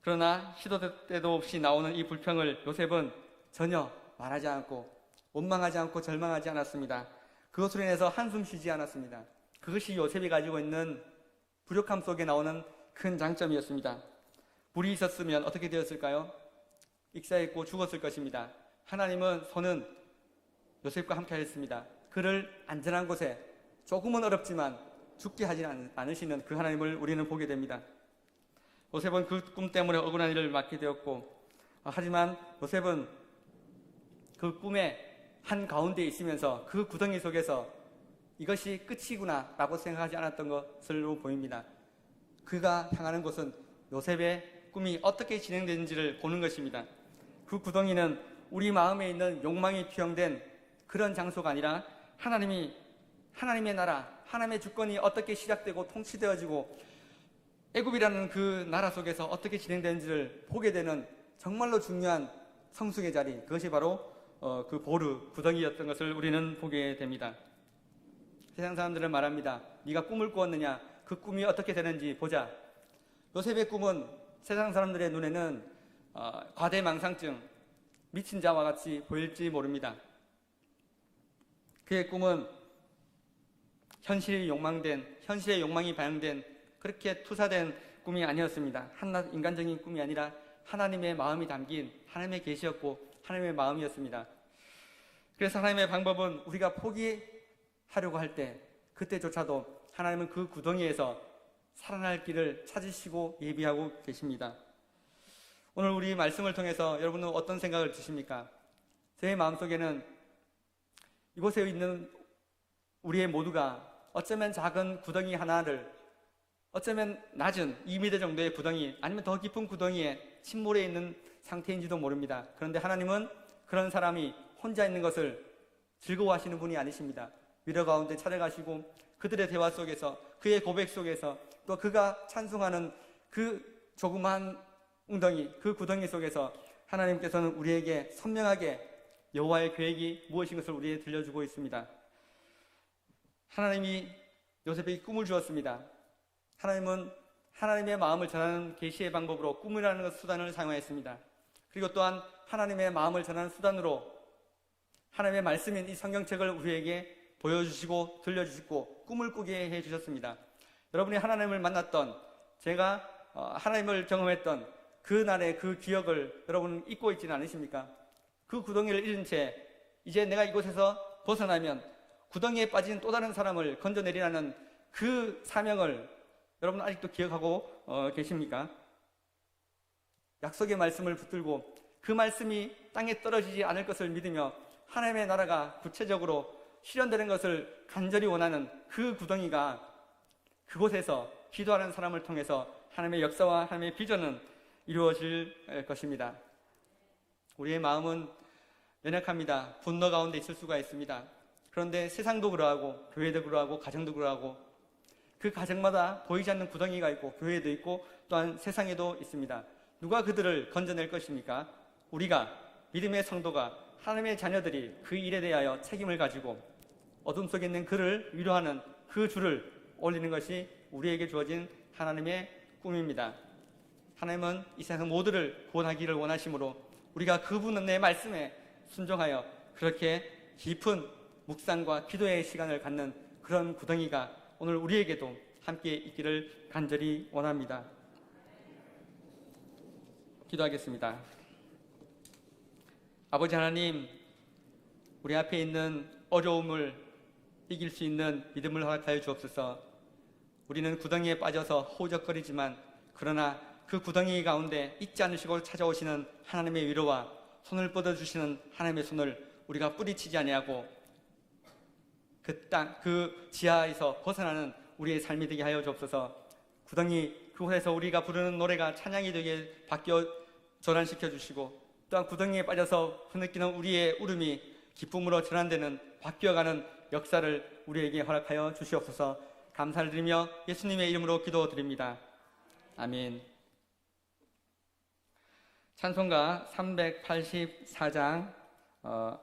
그러나 시도 때도 없이 나오는 이 불평을 요셉은 전혀 말하지 않고 원망하지 않고 절망하지 않았습니다. 그것으로 인해서 한숨 쉬지 않았습니다. 그것이 요셉이 가지고 있는 부족함 속에 나오는 큰 장점이었습니다. 불이 있었으면 어떻게 되었을까요? 익사했고 죽었을 것입니다. 하나님은 손은 요셉과 함께 하였습니다. 그를 안전한 곳에 조금은 어렵지만 죽게 하지 않으시는 그 하나님을 우리는 보게 됩니다. 요셉은 그 꿈 때문에 억울한 일을 맡게 되었고, 하지만 요셉은 그 꿈의 한 가운데 있으면서 그 구덩이 속에서 이것이 끝이구나 라고 생각하지 않았던 것으로 보입니다. 그가 향하는 곳은 요셉의 꿈이 어떻게 진행되는지를 보는 것입니다. 그 구덩이는 우리 마음에 있는 욕망이 투영된 그런 장소가 아니라 하나님의 나라, 하나님의 주권이 어떻게 시작되고 통치되어지고 애굽이라는 그 나라 속에서 어떻게 진행되는지를 보게 되는 정말로 중요한 성숙의 자리, 그것이 바로 그 보루, 구덩이였던 것을 우리는 보게 됩니다. 세상 사람들은 말합니다. 네가 꿈을 꾸었느냐? 그 꿈이 어떻게 되는지 보자. 요셉의 꿈은 세상 사람들의 눈에는 과대망상증, 미친 자와 같이 보일지 모릅니다. 그의 꿈은 현실의 욕망이 반영된 그렇게 투사된 꿈이 아니었습니다. 한낱 인간적인 꿈이 아니라 하나님의 마음이 담긴 하나님의 계시였고 하나님의 마음이었습니다. 그래서 하나님의 방법은 우리가 포기하려고 할 때 그때조차도 하나님은 그 구덩이에서 살아날 길을 찾으시고 예비하고 계십니다. 오늘 우리 말씀을 통해서 여러분은 어떤 생각을 드십니까? 제 마음속에는 이곳에 있는 우리의 모두가 어쩌면 작은 구덩이 하나를, 어쩌면 낮은 2m 정도의 구덩이, 아니면 더 깊은 구덩이에 침몰해 있는 상태인지도 모릅니다. 그런데 하나님은 그런 사람이 혼자 있는 것을 즐거워하시는 분이 아니십니다. 위로 가운데 찾아가시고 그들의 대화 속에서, 그의 고백 속에서, 또 그가 찬송하는 그 조그마한 웅덩이, 그 구덩이 속에서 하나님께서는 우리에게 선명하게 여호와의 계획이 무엇인 것을 우리에게 들려주고 있습니다. 하나님이 요셉에게 꿈을 주었습니다. 하나님은 하나님의 마음을 전하는 계시의 방법으로 꿈이라는 수단을 사용했습니다. 그리고 또한 하나님의 마음을 전하는 수단으로 하나님의 말씀인 이 성경책을 우리에게 보여주시고 들려주시고 꿈을 꾸게 해주셨습니다. 여러분이 하나님을 만났던, 제가 하나님을 경험했던 그날의 그 기억을 여러분 잊고 있지는 않으십니까? 그 구덩이를 잃은 채 이제 내가 이곳에서 벗어나면 구덩이에 빠진 또 다른 사람을 건져내리라는 그 사명을 여러분 아직도 기억하고 계십니까? 약속의 말씀을 붙들고 그 말씀이 땅에 떨어지지 않을 것을 믿으며 하나님의 나라가 구체적으로 실현되는 것을 간절히 원하는 그 구덩이가, 그곳에서 기도하는 사람을 통해서 하나님의 역사와 하나님의 비전은 이루어질 것입니다. 우리의 마음은 연약합니다. 분노 가운데 있을 수가 있습니다. 그런데 세상도 그러하고 교회도 그러하고 가정도 그러하고 그 가정마다 보이지 않는 구덩이가 있고 교회도 있고 또한 세상에도 있습니다. 누가 그들을 건져낼 것입니까? 우리가, 믿음의 성도가, 하나님의 자녀들이 그 일에 대하여 책임을 가지고 어둠 속에 있는 그를 위로하는 그 줄을 올리는 것이 우리에게 주어진 하나님의 꿈입니다. 하나님은 이 세상 모두를 구원하기를 원하시므로 우리가 그분의 말씀에 순종하여 그렇게 깊은 묵상과 기도의 시간을 갖는 그런 구덩이가 오늘 우리에게도 함께 있기를 간절히 원합니다. 기도하겠습니다. 아버지 하나님, 우리 앞에 있는 어려움을 이길 수 있는 믿음을 허락하여 주옵소서. 우리는 구덩이에 빠져서 호적거리지만 그러나 그 구덩이 가운데 잊지 않으시고 찾아오시는 하나님의 위로와 손을 뻗어주시는 하나님의 손을 우리가 뿌리치지 아니하고 그 땅, 그 지하에서 벗어나는 우리의 삶이 되게 하여 주옵소서. 구덩이 그곳에서 우리가 부르는 노래가 찬양이 되게 바뀌어 전환시켜 주시고 또한 구덩이에 빠져서 흐느끼는 우리의 울음이 기쁨으로 전환되는 바뀌어가는 역사를 우리에게 허락하여 주시옵소서. 감사를 드리며 예수님의 이름으로 기도드립니다. 아멘. 찬송가 384장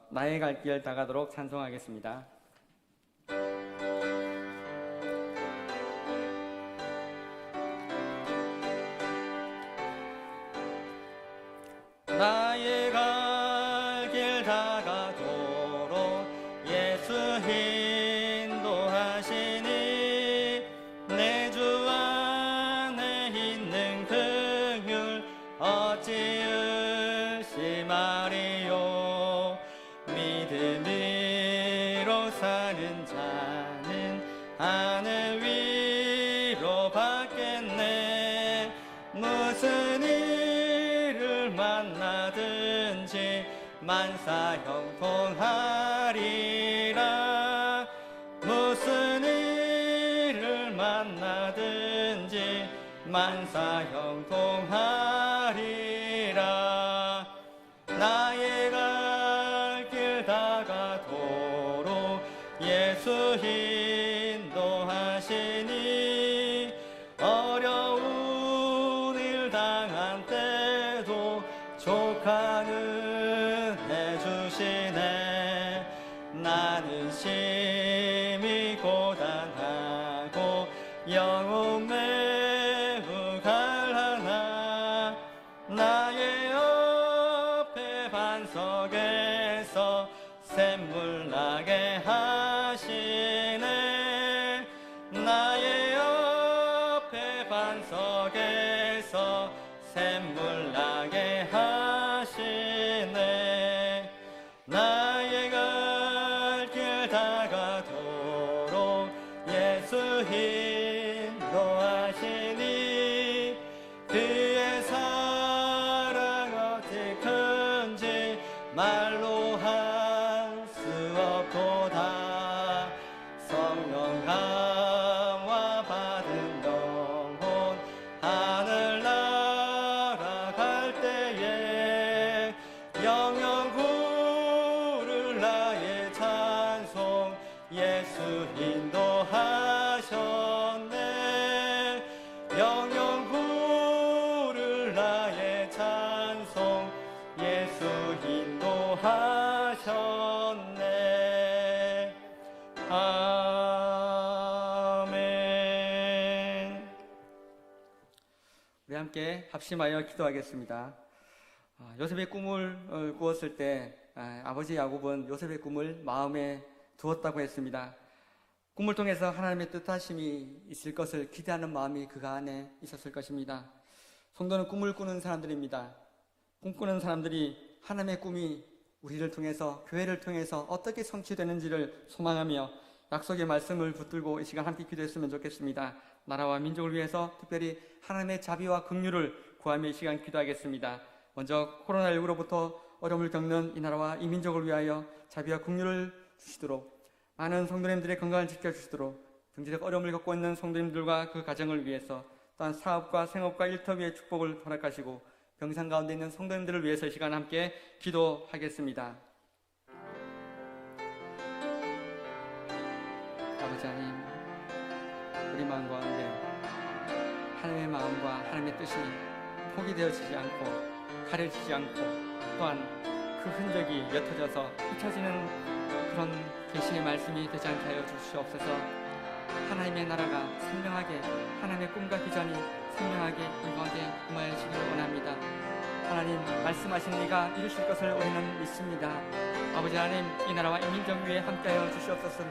나의 갈 길 다가도록 찬송하겠습니다. 나의 갈 길 다가도록 예수 인도하시니 내 주 안에 있는 긍휼 어찌 의심하리요. 믿음으로 사는 자는 하늘 위로 받겠네. 무슨 일을 만나든지 만사 형통하리라. 무슨 일을 만나든지 만사 형통하리라. 나의 갈 길 다가도록 예수 인도하시니 어려운 일 당한 때도 족하는 해주시네. 나는 심히 고단하고 영혼 매우 갈하나 나의 옆에 반석에서 샘물 나게 하시네. 나의 옆에 반석에서 샘물 나게 하시네. 나의 갈 길 다가도록 예수 인도하시니 그의 사랑 어찌 큰지 말로 할 수 없도다. 인도하셨네. 영영 부를 나의 찬송 예수 인도하셨네. 아멘. 우리 함께 합심하여 기도하겠습니다. 요셉의 꿈을 꾸었을 때 아버지 야곱은 요셉의 꿈을 마음에 두었다고 했습니다. 꿈을 통해서 하나님의 뜻하심이 있을 것을 기대하는 마음이 그가 안에 있었을 것입니다. 성도는 꿈을 꾸는 사람들입니다. 꿈꾸는 사람들이 하나님의 꿈이 우리를 통해서, 교회를 통해서 어떻게 성취되는지를 소망하며 약속의 말씀을 붙들고 이 시간 함께 기도했으면 좋겠습니다. 나라와 민족을 위해서 특별히 하나님의 자비와 긍휼을 구하며 이 시간 기도하겠습니다. 먼저 코로나19로부터 어려움을 겪는 이 나라와 이 민족을 위하여 자비와 긍휼을 주시도록, 많은 성도님들의 건강을 지켜주시도록, 경제적 어려움을 겪고 있는 성도님들과 그 가정을 위해서, 또한 사업과 생업과 일터 위에 축복을 허락하시고 병상 가운데 있는 성도님들을 위해서 이 시간 함께 기도하겠습니다. 아버지 하나님, 우리 마음 가운데 하나님의 마음과 하나님의 뜻이 포기되어지지 않고 가려지지 않고, 또한 그 흔적이 옅어져서 잊혀지는 그런 계시의 말씀이 되지 않게 하여 주시옵소서. 하나님의 나라가 선명하게, 하나님의 꿈과 비전이 선명하게 일관하게 임하시기를 원합니다. 하나님, 말씀하신 이가 이루실 것을 우리는 믿습니다. 아버지 하나님, 이 나라와 이 민족 위에 함께하여 주시옵소서.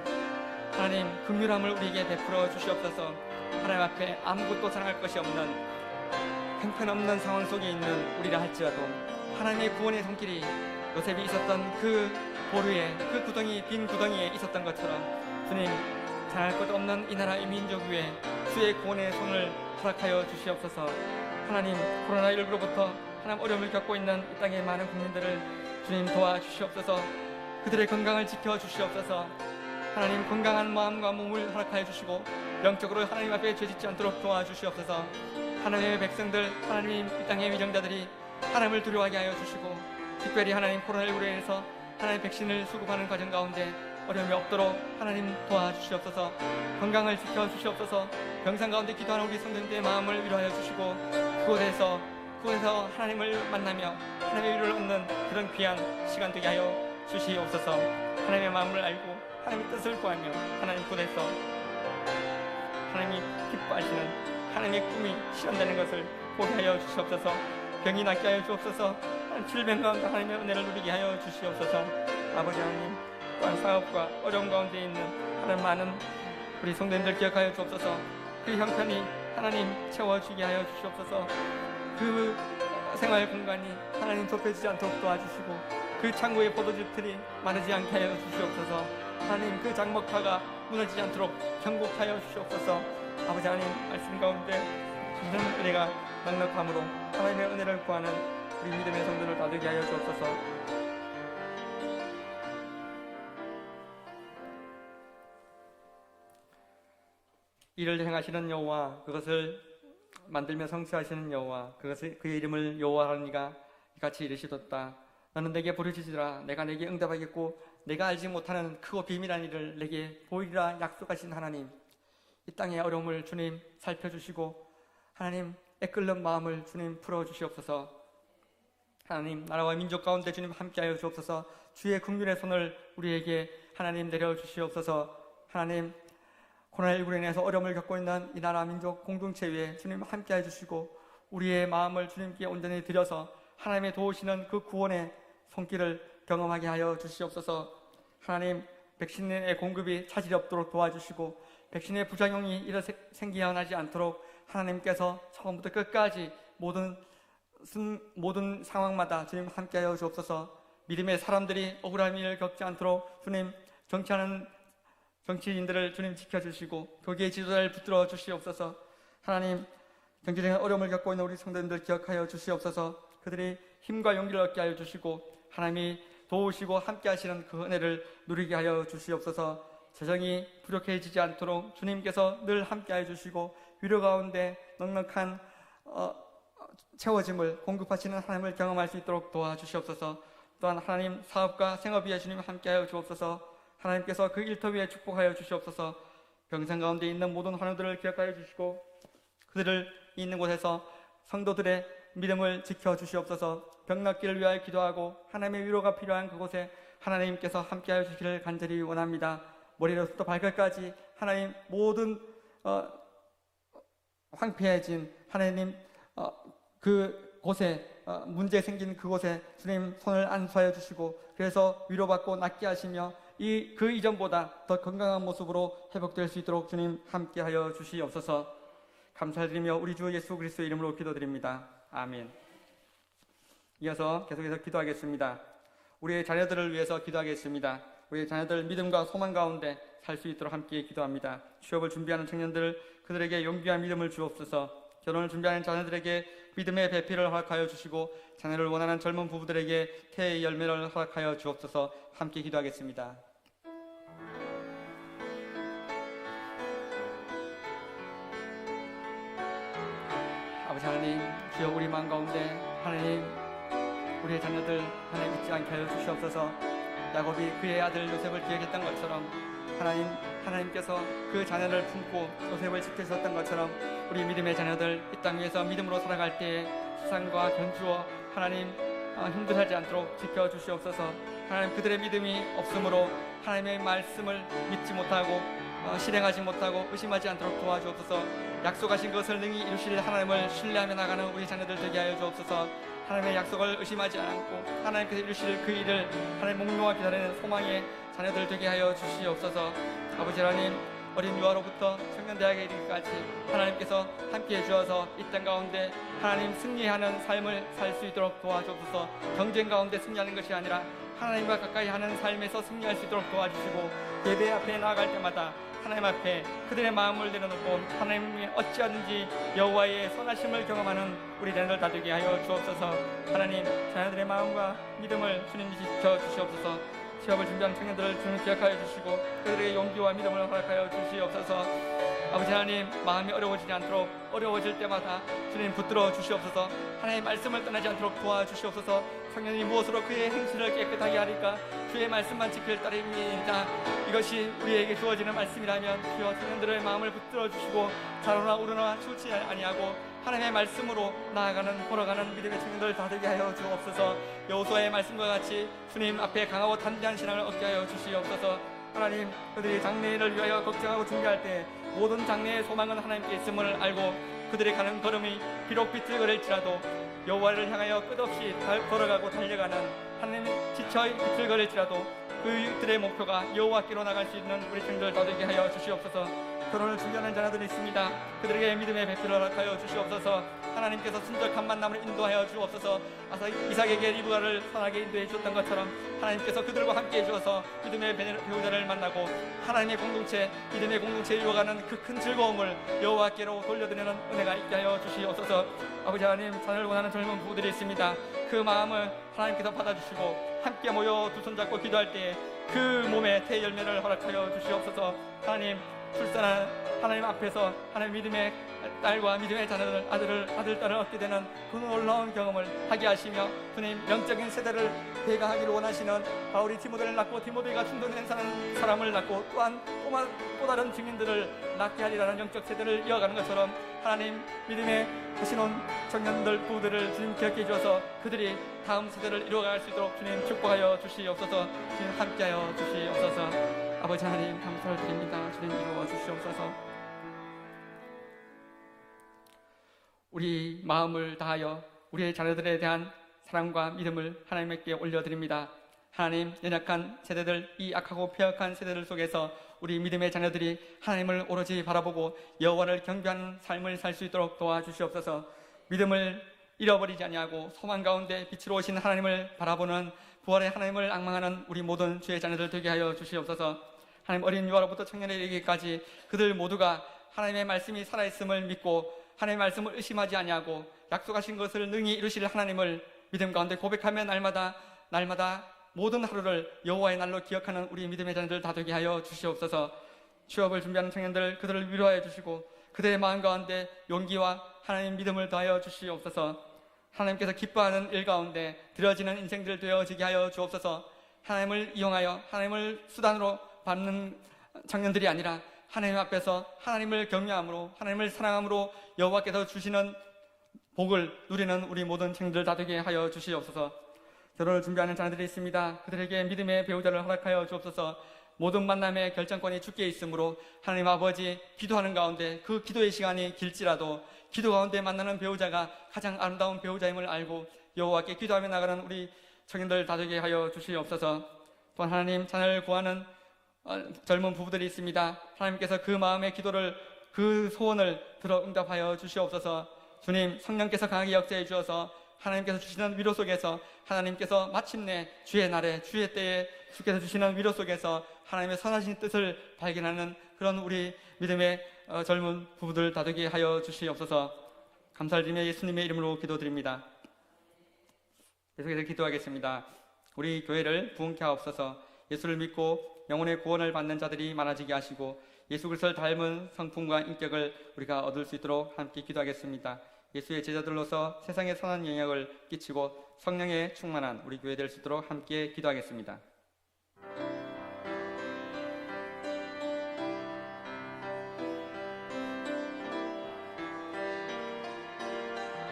하나님, 긍휼함을 우리에게 베풀어 주시옵소서. 하나님 앞에 아무것도 자랑할 것이 없는, 형편없는 상황 속에 있는 우리라 할지라도 하나님의 구원의 손길이 요셉이 있었던 그 보루에, 그 구덩이, 빈 구덩이에 있었던 것처럼 주님, 자랑할 것 없는 이 나라 이 민족 위에 주의 구원의 손을 허락하여 주시옵소서. 하나님, 코로나19로부터 하나님 어려움을 겪고 있는 이 땅의 많은 국민들을 주님 도와주시옵소서. 그들의 건강을 지켜주시옵소서. 하나님, 건강한 마음과 몸을 허락하여 주시고 영적으로 하나님 앞에 죄짓지 않도록 도와주시옵소서. 하나님의 백성들, 하나님 이 땅의 위정자들이 하나님을 두려워하게 하여 주시고, 특별히 하나님 코로나19로 인해서 하나님 백신을 수급하는 과정 가운데 어려움이 없도록 하나님 도와주시옵소서. 건강을 지켜주시옵소서. 병상 가운데 기도하는 우리 성도님들의 마음을 위로하여 주시고, 그곳에서 하나님을 만나며 하나님의 위로를 얻는 그런 귀한 시간 되게 하여 주시옵소서. 하나님의 마음을 알고 하나님의 뜻을 구하며 하나님 곳에서 하나님이 기뻐하시는 하나님의 꿈이 실현되는 것을 보게 하여 주시옵소서. 병이 낫게 하여 주옵소서. 질병 가운데 하나님의 은혜를 누리게 하여 주시옵소서. 아버지 하나님, 또한 사업과 어려움 가운데 있는 하나님 많은 우리 성도님들 기억하여 주옵소서. 그 형편이 하나님 채워주게 하여 주시옵소서. 그 생활 공간이 하나님 좁혀지지 않도록 도와주시고, 그 창고의 포도즙들이 마르지 않게 하여 주시옵소서. 하나님, 그 장목화가 무너지지 않도록 경고하여 주시옵소서. 아버지 하나님, 말씀 가운데 주시는 은혜가 넉넉함으로 하나님의 은혜를 구하는 우리 믿음의 성도를 다되게 하여 주옵소서. 이를 행하시는 여호와, 그것을 만들며 성취하시는 여호와, 그것을 그의 이름을 여호와라니가 이같이 이르시도다. 너는 내게 부르짖으라. 내가 내게 응답하겠고 내가 알지 못하는 크고 비밀한 일을 내게 보이리라 약속하신 하나님, 이 땅의 어려움을 주님 살펴주시고 하나님 애끓는 마음을 주님 풀어주시옵소서. 하나님, 나라와 민족 가운데 주님 함께하여 주옵소서. 주의 긍휼의 손을 우리에게 하나님 내려주시옵소서. 하나님, 코로나19로 인해서 어려움을 겪고 있는 이 나라 민족 공동체 위에 주님 함께해 주시고, 우리의 마음을 주님께 온전히 드려서 하나님의 도우시는 그 구원의 손길을 경험하게 하여 주시옵소서. 하나님, 백신의 공급이 차질이 없도록 도와주시고 백신의 부작용이 생기어나지 않도록 하나님께서 처음부터 끝까지 모든 상황마다 주님 함께하여 주옵소서. 믿음의 사람들이 억울한 일을 겪지 않도록 주님 정치하는 정치인들을 주님 지켜주시고 교계의 지도자를 붙들어 주시옵소서. 하나님, 경제적인 어려움을 겪고 있는 우리 성도님들 기억하여 주시옵소서. 그들이 힘과 용기를 얻게 하여 주시고 하나님이 도우시고 함께 하시는 그 은혜를 누리게 하여 주시옵소서. 재정이 부족해지지 않도록 주님께서 늘 함께 하여 주시고 위로 가운데 넉넉한 채워짐을 공급하시는 하나님을 경험할 수 있도록 도와주시옵소서. 또한 하나님, 사업과 생업 위에 주님 함께 하여 주옵소서. 하나님께서 그 일터 위에 축복하여 주시옵소서. 병상 가운데 있는 모든 환우들을 기억하여 주시고 그들을 있는 곳에서 성도들의 믿음을 지켜 주시옵소서. 병 낫기를 위하여 기도하고 하나님의 위로가 필요한 그곳에 하나님께서 함께하여 주시기를 간절히 원합니다. 머리로부터 발끝까지 하나님 모든 황폐해진 하나님 그 곳에 문제 생긴 그곳에 주님 손을 안수하여 주시고 그래서 위로받고 낫게 하시며 그 이전보다 더 건강한 모습으로 회복될 수 있도록 주님 함께하여 주시옵소서. 감사드리며 우리 주 예수 그리스도의 이름으로 기도드립니다. 아멘. 이어서 계속해서 기도하겠습니다. 우리의 자녀들을 위해서 기도하겠습니다. 우리의 자녀들 믿음과 소망 가운데 살 수 있도록 함께 기도합니다. 취업을 준비하는 청년들 그들에게 용기와 믿음을 주옵소서. 결혼을 준비하는 자녀들에게 믿음의 배필을 허락하여 주시고 자녀를 원하는 젊은 부부들에게 태의 열매를 허락하여 주옵소서. 함께 기도하겠습니다. 아버지 하나님, 주여 우리 마음 가운데 하나님 우리의 자녀들 하나님 잊지 않게 하여 주시옵소서. 야곱이 그의 아들 요셉을 기억했던 것처럼 하나님께서 그 자녀를 품고 요셉을 지켜주셨던 것처럼 우리 믿음의 자녀들 이 땅 위에서 믿음으로 살아갈 때에 세상과 견주어 하나님 힘들하지 않도록 지켜주시옵소서. 하나님 그들의 믿음이 없으므로 하나님의 말씀을 믿지 못하고 실행하지 못하고 의심하지 않도록 도와주옵소서. 약속하신 것을 능히 이루실 하나님을 신뢰하며 나가는 우리 자녀들 되게 하여 주옵소서. 하나님의 약속을 의심하지 않고 하나님께서 이루실 그 일을 하나님 목표와 기다리는 소망의 자녀들 되게 하여 주시옵소서. 아버지 하나님, 어린 유아로부터 청년대학에 이르기까지 하나님께서 함께해 주어서 이 땅 가운데 하나님 승리하는 삶을 살 수 있도록 도와주옵소서. 경쟁 가운데 승리하는 것이 아니라 하나님과 가까이 하는 삶에서 승리할 수 있도록 도와주시고 예배 앞에 나아갈 때마다 하나님 앞에 그들의 마음을 내려놓고 하나님이 어찌하든지 여호와의 선하심을 경험하는 우리 자녀들 다 되게 하여 주옵소서. 하나님 자녀들의 마음과 믿음을 주님 지켜 주시옵소서. 취업을 준비하는 청년들을 주님 기억하여 주시고 그들에게 용기와 믿음을 허락하여 주시옵소서. 아버지 하나님, 마음이 어려워지지 않도록 어려워질 때마다 주님 붙들어 주시옵소서. 하나님의 말씀을 떠나지 않도록 도와주시옵소서. 청년이 무엇으로 그의 행실을 깨끗하게 하리까? 주의 말씀만 지킬 따름이니이다. 이것이 우리에게 주어지는 말씀이라면 주여 청년들의 마음을 붙들어 주시고 자로나 우러나 추치 아니하고 하나님의 말씀으로 나아가는 걸어가는 믿음의 청년들 다 되게 하여 주옵소서. 여호수아의 말씀과 같이 주님 앞에 강하고 담대한 신앙을 얻게 하여 주시옵소서. 하나님, 그들이 장래를 위하여 걱정하고 준비할 때 모든 장래의 소망은 하나님께 있음을 알고 그들이 가는 걸음이 비록 비틀거릴지라도 여호와를 향하여 끝없이 걸어가고 달려가는 하나님 지쳐 비틀거릴지라도 그들의 목표가 여호와께로 나갈 수 있는 우리 청년들 다 되게 하여 주시옵소서. 결혼을 준비하는 자녀들이 있습니다. 그들에게 믿음의 배필을 허락하여 주시옵소서. 하나님께서 순적한 만남을 인도하여 주옵소서. 이삭에게 리브가를 선하게 인도해 주셨던 것처럼 하나님께서 그들과 함께 해주어서 믿음의 배우자를 만나고 하나님의 공동체, 믿음의 공동체에 이루어가는 그 큰 즐거움을 여호와께로 돌려드리는 은혜가 있게 하여 주시옵소서. 아버지 하나님, 자녀를 원하는 젊은 부부들이 있습니다. 그 마음을 하나님께서 받아주시고 함께 모여 두 손 잡고 기도할 때 그 몸에 태열매를 허락하여 주시옵소서. 하나님, 출산한 하나님 앞에서 하나님 믿음의 딸과 믿음의 자녀들 아들 딸을 얻게 되는 그 놀라운 경험을 하게 하시며 주님 영적인 세대를 대가하기를 원하시는 바울이 디모데를 낳고 디모데가 충동된 사람을 낳고 또한 또 다른 증인들을 낳게 하리라는 영적 세대를 이어가는 것처럼 하나님 믿음의 신혼 청년들 부부들을 주님 기억해 주셔서 그들이 다음 세대를 이루어갈 수 있도록 주님 축복하여 주시옵소서. 주님 함께하여 주시옵소서. 아버지 하나님 감사를 드립니다. 주님 이루어 주시옵소서. 우리 마음을 다하여 우리의 자녀들에 대한 사랑과 믿음을 하나님께 올려드립니다. 하나님, 연약한 세대들, 이 악하고 폐역한 세대들 속에서 우리 믿음의 자녀들이 하나님을 오로지 바라보고 여호와를 경배하는 삶을 살 수 있도록 도와주시옵소서. 믿음을 잃어버리지 아니하고 소망 가운데 빛으로 오신 하나님을 바라보는 부활의 하나님을 앙망하는 우리 모든 주의 자녀들 되게 하여 주시옵소서. 하나님, 어린 유아로부터 청년에 이르기까지 그들 모두가 하나님의 말씀이 살아있음을 믿고 하나님의 말씀을 의심하지 아니하고 약속하신 것을 능히 이루실 하나님을 믿음 가운데 고백하며 날마다 모든 하루를 여호와의 날로 기억하는 우리 믿음의 자녀들 다 되게 하여 주시옵소서. 취업을 준비하는 청년들 그들을 위로하여 주시고 그들의 마음 가운데 용기와 하나님 믿음을 더하여 주시옵소서. 하나님께서 기뻐하는 일 가운데 드려지는 인생들 되어지게 하여 주옵소서. 하나님을 이용하여 하나님을 수단으로 받는 청년들이 아니라 하나님 앞에서 하나님을 경외함으로 하나님을 사랑함으로 여호와께서 주시는 복을 누리는 우리 모든 청년들 다 되게 하여 주시옵소서. 결혼을 준비하는 자녀들이 있습니다. 그들에게 믿음의 배우자를 허락하여 주옵소서. 모든 만남의 결정권이 주께 있으므로 하나님 아버지, 기도하는 가운데 그 기도의 시간이 길지라도 기도 가운데 만나는 배우자가 가장 아름다운 배우자임을 알고 여호와께 기도하며 나가는 우리 청년들 다 되게 하여 주시옵소서. 또한 하나님, 자녀를 구하는 젊은 부부들이 있습니다. 하나님께서 그 마음의 기도를, 그 소원을 들어 응답하여 주시옵소서. 주님, 성령께서 강하게 역사해 주어서 하나님께서 주시는 위로 속에서 하나님께서 마침내 주의 날에, 주의 때에 주께서 주시는 위로 속에서 하나님의 선하신 뜻을 발견하는 그런 우리 믿음의 젊은 부부들 다 되게 하여 주시옵소서. 감사를 드리며 예수님의 이름으로 기도드립니다. 계속해서 기도하겠습니다. 우리 교회를 부흥케 하옵소서. 예수를 믿고 영혼의 구원을 받는 자들이 많아지게 하시고 예수 그리스도를 닮은 성품과 인격을 우리가 얻을 수 있도록 함께 기도하겠습니다. 예수의 제자들로서 세상에 선한 영향을 끼치고 성령에 충만한 우리 교회 될 수 있도록 함께 기도하겠습니다.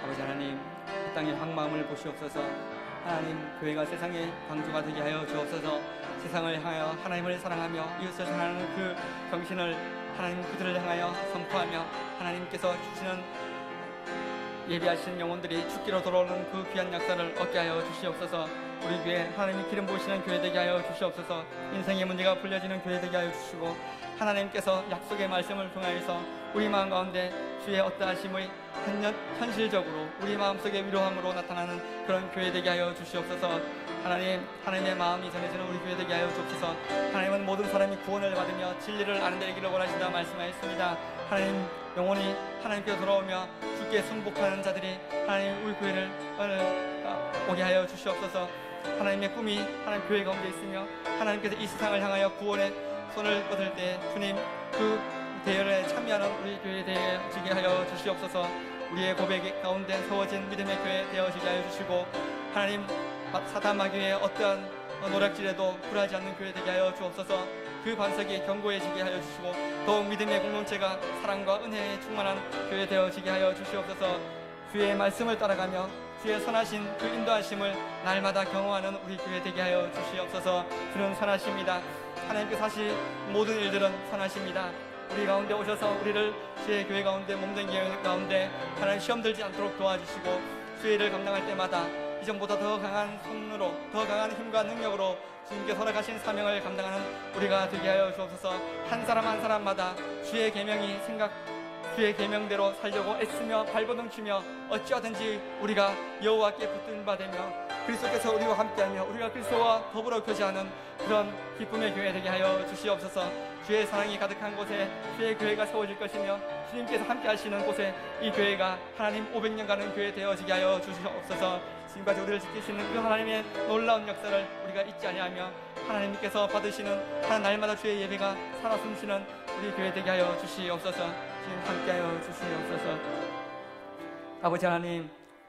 아버지 하나님, 이 땅의 황마음을 보시옵소서. 하나님, 교회가 세상의 방주가 되게 하여 주옵소서. 세상을 향하여 하나님을 사랑하며 이웃을 사랑하는 그 정신을 하나님 그들을 향하여 선포하며 하나님께서 주시는 예비하신 영혼들이 죽기로 돌아오는 그 귀한 역사를 얻게 하여 주시옵소서. 우리 교회 하나님이 기름 부으시는 교회 되게 하여 주시옵소서. 인생의 문제가 풀려지는 교회 되게 하여 주시고 하나님께서 약속의 말씀을 통하여서 우리 마음 가운데 주의 어떠하심의 현실적으로 우리 마음속에 위로함으로 나타나는 그런 교회 되게 하여 주시옵소서. 하나님, 하나님의 마음이 전해지는 우리 교회 되게 하여 주옵소서. 하나님은 모든 사람이 구원을 받으며 진리를 아는 데 이르기를 원하신다 말씀하였습니다. 하나님, 영혼이 하나님께 돌아오며 주께 순복하는 자들이 하나님 우리 교회를 오게 하여 주시옵소서. 하나님의 꿈이 하나님 교회 가운데 있으며 하나님께서 이 세상을 향하여 구원의 손을 뻗을 때 주님 그 대열에 참여하는 우리 교회 되어지게 하여 주시옵소서. 우리의 고백 가운데 세워진 믿음의 교회 되어지게 하여 주시고 하나님, 사단 마귀의 어떠한 노략질에도 굴하지 않는 교회 되게 하여 주옵소서. 그 반석이 견고해지게 하여 주시고 더욱 믿음의 공동체가 사랑과 은혜에 충만한 교회 되어지게 하여 주시옵소서. 주의 말씀을 따라가며 주의 선하신 그 인도하심을 날마다 경험하는 우리 교회 되게 하여 주시옵소서. 주는 선하십니다. 하나님께서 하실 모든 일들은 선하십니다. 우리 가운데 오셔서 우리를 주의 교회 가운데 몸된 교회 가운데 하나님 시험 들지 않도록 도와주시고 주의 일을 감당할 때마다 이전보다 더 강한 손으로, 더 강한 힘과 능력으로 주님께서 허락하신 사명을 감당하는 우리가 되게 하여 주옵소서. 한 사람 한 사람마다 주의 계명이 주의 계명대로 살려고 애쓰며 발버둥 치며 어찌하든지 우리가 여호와께 붙든 바 되며 그리스도께서 우리와 함께하며 우리가 그리스도와 더불어 교제하는 그런 기쁨의 교회 되게 하여 주시옵소서. 주의 사랑이 가득한 곳에 주의 교회가 세워질 것이며 주님께서 함께 하시는 곳에 이 교회가 하나님 500년 가는 교회 되어지게 하여 주시옵소서. 지금까지 우리를 지키시는 그 하나님의 놀라운 역사를 우리가 잊지 아니하며 하나님께서 받으시는 한 날마다 주의 예배가 살아 숨쉬는 우리 교회 되게 하여 주시옵소서. 주님 함께하여 주시옵소서. 아버지 하나님,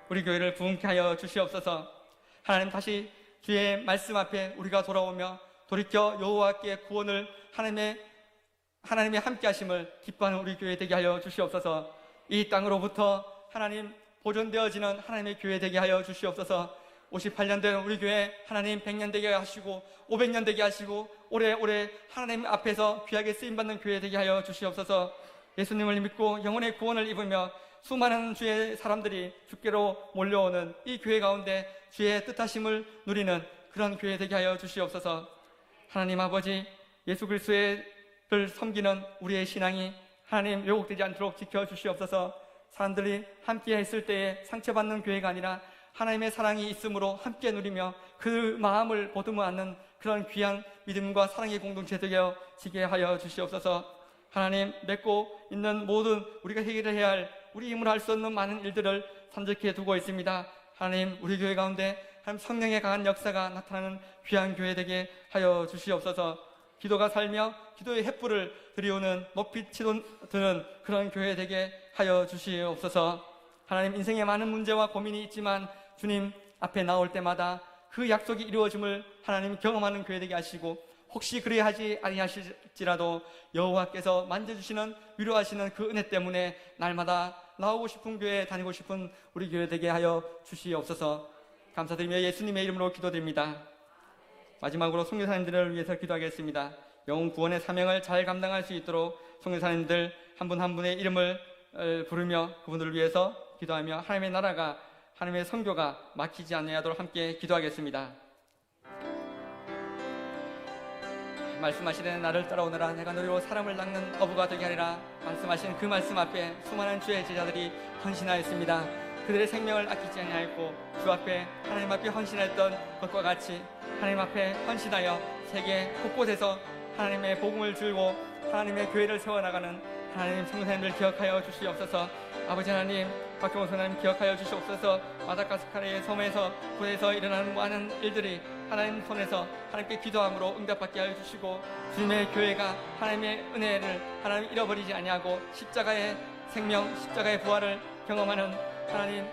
우리 교회를 부흥케 하여 주시옵소서. 하나님, 다시 주의 말씀 앞에 우리가 돌아오며 돌이켜 여호와께 구원을 하나님의 함께하심을 기뻐하는 우리 교회 되게 하여 주시옵소서. 이 땅으로부터 하나님 보존되어지는 하나님의 교회 되게 하여 주시옵소서. 58년 된 우리 교회 하나님 100년 되게 하시고 500년 되게 하시고 오래오래 하나님 앞에서 귀하게 쓰임받는 교회 되게 하여 주시옵소서. 예수님을 믿고 영혼의 구원을 입으며 수많은 주의 사람들이 주께로 몰려오는 이 교회 가운데 주의 뜻하심을 누리는 그런 교회 되게 하여 주시옵소서. 하나님 아버지, 예수 그리스도를 섬기는 우리의 신앙이 하나님 왜곡되지 않도록 지켜주시옵소서. 사람들이 함께 했을 때에 상처받는 교회가 아니라 하나님의 사랑이 있으므로 함께 누리며 그 마음을 보듬어 안는 그런 귀한 믿음과 사랑의 공동체 되어지게 하여 주시옵소서. 하나님, 맺고 있는 모든 우리가 해결해야 할 우리 힘으로 할 수 없는 많은 일들을 산적해 두고 있습니다. 하나님, 우리 교회 가운데 하나님 성령의 강한 역사가 나타나는 귀한 교회 되게 하여 주시옵소서. 기도가 살며 기도의 횃불을 들이우는 높이 드는 그런 교회 되게 하여 주시옵소서. 하나님, 인생에 많은 문제와 고민이 있지만 주님 앞에 나올 때마다 그 약속이 이루어짐을 하나님 경험하는 교회 되게 하시고 혹시 그리하지 아니하실지라도 여호와께서 만져주시는 위로하시는 그 은혜 때문에 날마다 나오고 싶은 교회에 다니고 싶은 우리 교회 되게 하여 주시옵소서. 감사드리며 예수님의 이름으로 기도드립니다. 마지막으로 선교사님들을 위해서 기도하겠습니다. 영혼 구원의 사명을 잘 감당할 수 있도록 선교사님들 한 분 한 분의 이름을 부르며 그분들을 위해서 기도하며 하나님의 나라가, 하나님의 선교가 막히지 않도록 함께 기도하겠습니다. 말씀하시는 나를 따라오너라 내가 너희로 사람을 낚는 어부가 되게 하리라 말씀하신 그 말씀 앞에 수많은 주의 제자들이 헌신하였습니다. 그들의 생명을 아끼지 아니하였고 주 앞에, 하나님 앞에 헌신했던 것과 같이 하나님 앞에 헌신하여 세계 곳곳에서 하나님의 복음을 들고 하나님의 교회를 세워나가는 하나님 성도님들 기억하여 주시옵소서. 아버지 하나님, 박경호 선생님 기억하여 주시옵소서. 마다가스카르의 섬에서 군에서 일어나는 많은 일들이 하나님 손에서 하나님께 기도함으로 응답받게 하여 주시고, 주님의 교회가 하나님의 은혜를 하나님 잃어버리지 아니하고 십자가의 생명, 십자가의 부활을 경험하는 하나님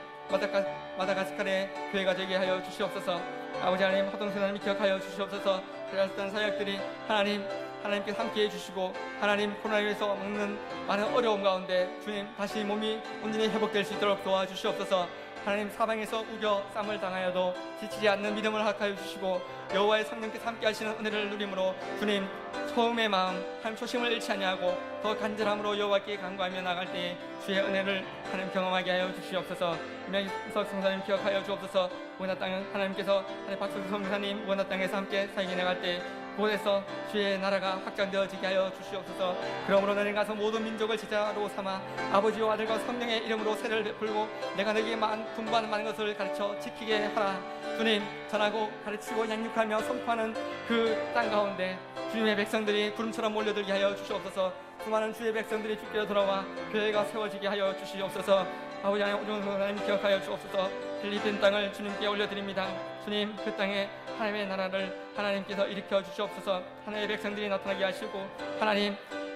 마다가스카르의 교회가 되게 하여 주시옵소서. 아버지 하나님, 허동선 하나님 기억하여 주시옵소서. 그랬던 사역들이 하나님께서 함께해 주시고, 하나님 코로나19에서 먹는 많은 어려움 가운데 주님 다시 몸이 온전히 회복될 수 있도록 도와주시옵소서. 하나님 사방에서 우겨 쌈을 당하여도 지치지 않는 믿음을 허락하여 주시고, 여호와의 성령께서 함께 하시는 은혜를 누림으로 주님 처음의 마음, 하나님 초심을 잃지 아니하고 더 간절함으로 여호와께 간구하며 나갈 때에 주의 은혜를 하나님 경험하게 하여 주시옵소서. 김영석 성사님 기억하여 주옵소서. 우리나라 땅 하나님께서 하나님 박성수 성사님 우리나라 땅에서 함께 사역해 나갈 때 그곳에서 주의 나라가 확장되어지게 하여 주시옵소서. 그러므로 너희는 가서 모든 민족을 제자로 삼아 아버지와 아들과 성령의 이름으로 세례를 베풀고 내가 너희에게 분부하는 많은 것을 가르쳐 지키게 하라. 주님, 전하고 가르치고 양육하며 선포하는 그 땅 가운데 주님의 백성들이 구름처럼 몰려들게 하여 주시옵소서. 수많은 주의 백성들이 주께로 돌아와 교회가 세워지게 하여 주시옵소서. 아버지 하나님, 오종선 하나님 기억하여 주옵소서. 필리핀 땅을 주님께 올려드립니다. 주님, 그 땅에 하나님의 나라를 하나님께서 일으켜 주시옵소서. 하나님의 백성들이 나타나게 하시고,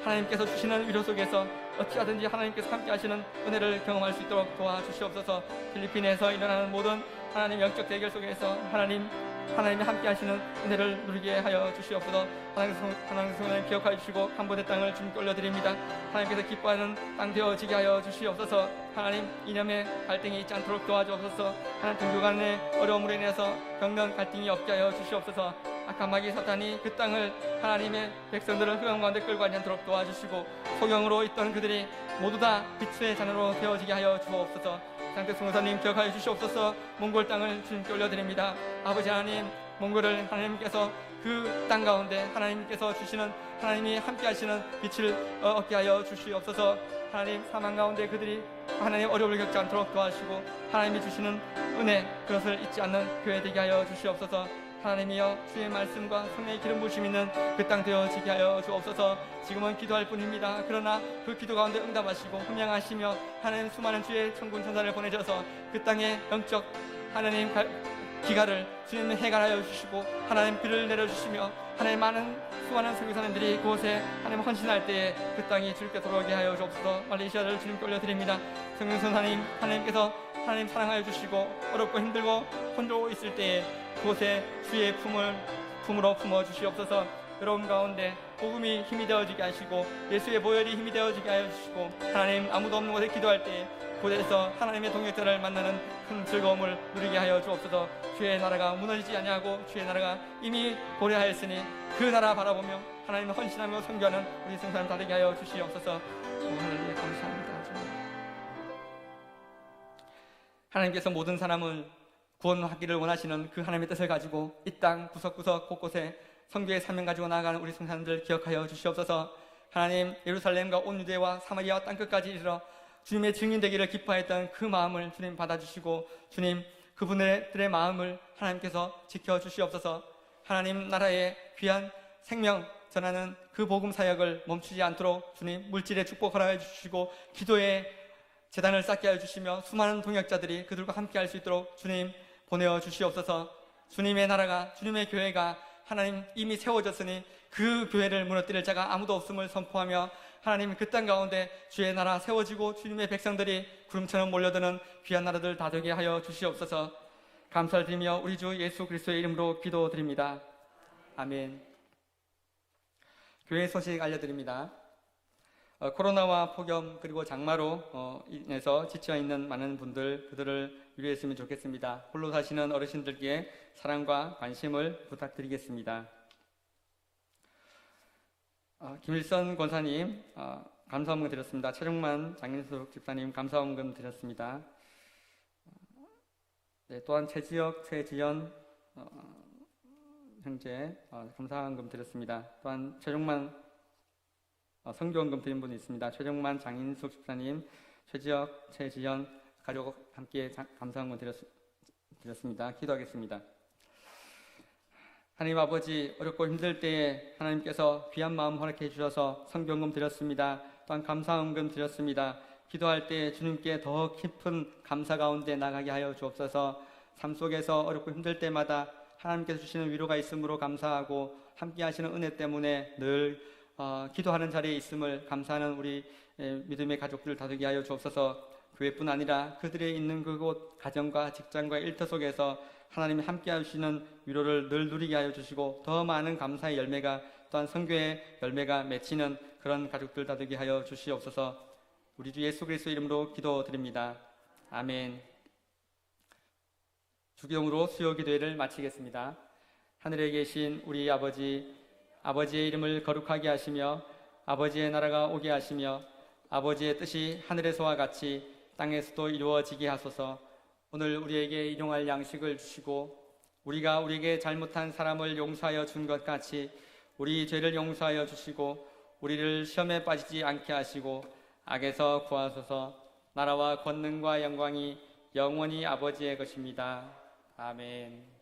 하나님께서 주시는 위로 속에서 어찌하든지 하나님께서 함께 하시는 은혜를 경험할 수 있도록 도와주시옵소서. 필리핀에서 일어나는 모든 하나님 영적 대결 속에서 하나님이 함께 하시는 은혜를 누리게 하여 주시옵소서. 하나님 성령님 기억하여 주시고 한 번의 땅을 주님께 올려드립니다. 하나님께서 기뻐하는 땅 되어지게 하여 주시옵소서. 하나님, 이념의 갈등이 있지 않도록 도와주옵소서. 하나님, 종교 간의 어려움으로 인해서 격론 갈등이 없게 하여 주시옵소서. 악한 마귀 사탄이 그 땅을 하나님의 백성들을 흑암 가운데 끌고 가지 않도록 도와주시고, 소경으로 있던 그들이 모두 다 빛의 자녀로 되어지게 하여 주옵소서. 장태 성도사님 기억하여 주시옵소서. 몽골 땅을 주님께 올려드립니다. 아버지 하나님, 몽골을 하나님께서 그 땅 가운데 하나님께서 주시는, 하나님이 함께 하시는 빛을 얻게 하여 주시옵소서. 하나님, 사망 가운데 그들이 하나님 어려움을 겪지 않도록 도와주시고, 하나님이 주시는 은혜, 그것을 잊지 않는 교회 되게 하여 주시옵소서. 하나님이여, 주의 말씀과 성령의 기름 부으심 있는 그 땅 되어지게 하여 주옵소서. 지금은 기도할 뿐입니다. 그러나 그 기도 가운데 응답하시고 흠양하시며 하나님 수많은 주의 천군 천사를 보내셔서 그 땅에 영적 하나님 기가를 주님 해갈하여 주시고, 하나님 비를 내려주시며 하나님 수많은 선교사님들이 그곳에 하나님 헌신할 때에 그 땅이 주님께 돌아오게 하여 주옵소서. 말레이시아를 주님께 올려드립니다. 성령선사님, 하나님께서 하나님 사랑하여 주시고 어렵고 힘들고 혼자 있을 때에 그곳에 주의 품으로 품어 주시옵소서. 여러분 가운데 복음이 힘이 되어지게 하시고 예수의 보혈이 힘이 되어지게 하여 주시고, 하나님 아무도 없는 곳에 기도할 때 그곳에서 하나님의 동역자를 만나는 큰 즐거움을 누리게 하여 주옵소서. 주의 나라가 무너지지 아니하고 주의 나라가 이미 도래하였으니 그 나라 바라보며 하나님을 헌신하며 섬겨하는 우리 성도님 다 되게 하여 주시옵소서. 하나님 감사합니다. 하나님께서 모든 사람을 구원하기를 원하시는 그 하나님의 뜻을 가지고 이 땅 구석구석 곳곳에 선교의 사명 가지고 나아가는 우리 성도님들 기억하여 주시옵소서. 하나님, 예루살렘과 온 유대와 사마리아 땅끝까지 이르러 주님의 증인 되기를 기뻐했던 그 마음을 주님 받아주시고, 주님 그분들의 마음을 하나님께서 지켜주시옵소서. 하나님 나라의 귀한 생명 전하는 그 복음 사역을 멈추지 않도록 주님 물질의 축복 허락해 주시고, 기도의 재단을 쌓게 하여 주시며 수많은 동역자들이 그들과 함께 할 수 있도록 주님 보내어 주시옵소서. 주님의 나라가, 주님의 교회가 하나님 이미 세워졌으니 그 교회를 무너뜨릴 자가 아무도 없음을 선포하며, 하나님 그 땅 가운데 주의 나라 세워지고 주님의 백성들이 구름처럼 몰려드는 귀한 나라들 다 되게 하여 주시옵소서. 감사를 드리며 우리 주 예수 그리스도의 이름으로 기도드립니다. 아멘. 교회 소식 알려드립니다. 코로나와 폭염 그리고 장마로 인해서 지쳐 있는 많은 분들, 그들을 위로했으면 좋겠습니다. 홀로 사시는 어르신들께 사랑과 관심을 부탁드리겠습니다. 김일선 권사님 감사원금 드렸습니다. 최종만 장인숙 집사님 감사원금 드렸습니다. 네, 또한 최지혁, 최지연 형제 감사원금 드렸습니다. 또한 최종만 성교원금 드린 분이 있습니다. 최종만 장인숙 집사님, 최지혁, 최지연 가족 함께 감사원금 드렸습니다. 기도하겠습니다. 하나님 아버지, 어렵고 힘들 때에 하나님께서 귀한 마음 허락해 주셔서 성경금 드렸습니다. 또한 감사원금 드렸습니다. 기도할 때 주님께 더 깊은 감사 가운데 나가게 하여 주옵소서. 삶 속에서 어렵고 힘들 때마다 하나님께서 주시는 위로가 있으므로 감사하고 함께 하시는 은혜 때문에 늘 기도하는 자리에 있음을 감사하는 우리 믿음의 가족들 다되게 하여 주옵소서. 교회뿐 아니라 그들의 있는 그곳 가정과 직장과 일터 속에서 하나님이 함께 하시는 위로를 늘 누리게 하여 주시고 더 많은 감사의 열매가 또한 선교의 열매가 맺히는 그런 가족들 다되게 하여 주시옵소서. 우리 주 예수 그리스도 이름으로 기도드립니다. 아멘. 주기도문으로 수요 기도회를 마치겠습니다. 하늘에 계신 우리 아버지, 아버지의 이름을 거룩하게 하시며 아버지의 나라가 오게 하시며 아버지의 뜻이 하늘에서와 같이 땅에서도 이루어지게 하소서. 오늘 우리에게 일용할 양식을 주시고 우리가 우리에게 잘못한 사람을 용서하여 준 것 같이 우리 죄를 용서하여 주시고 우리를 시험에 빠지지 않게 하시고 악에서 구하소서. 나라와 권능과 영광이 영원히 아버지의 것입니다. 아멘.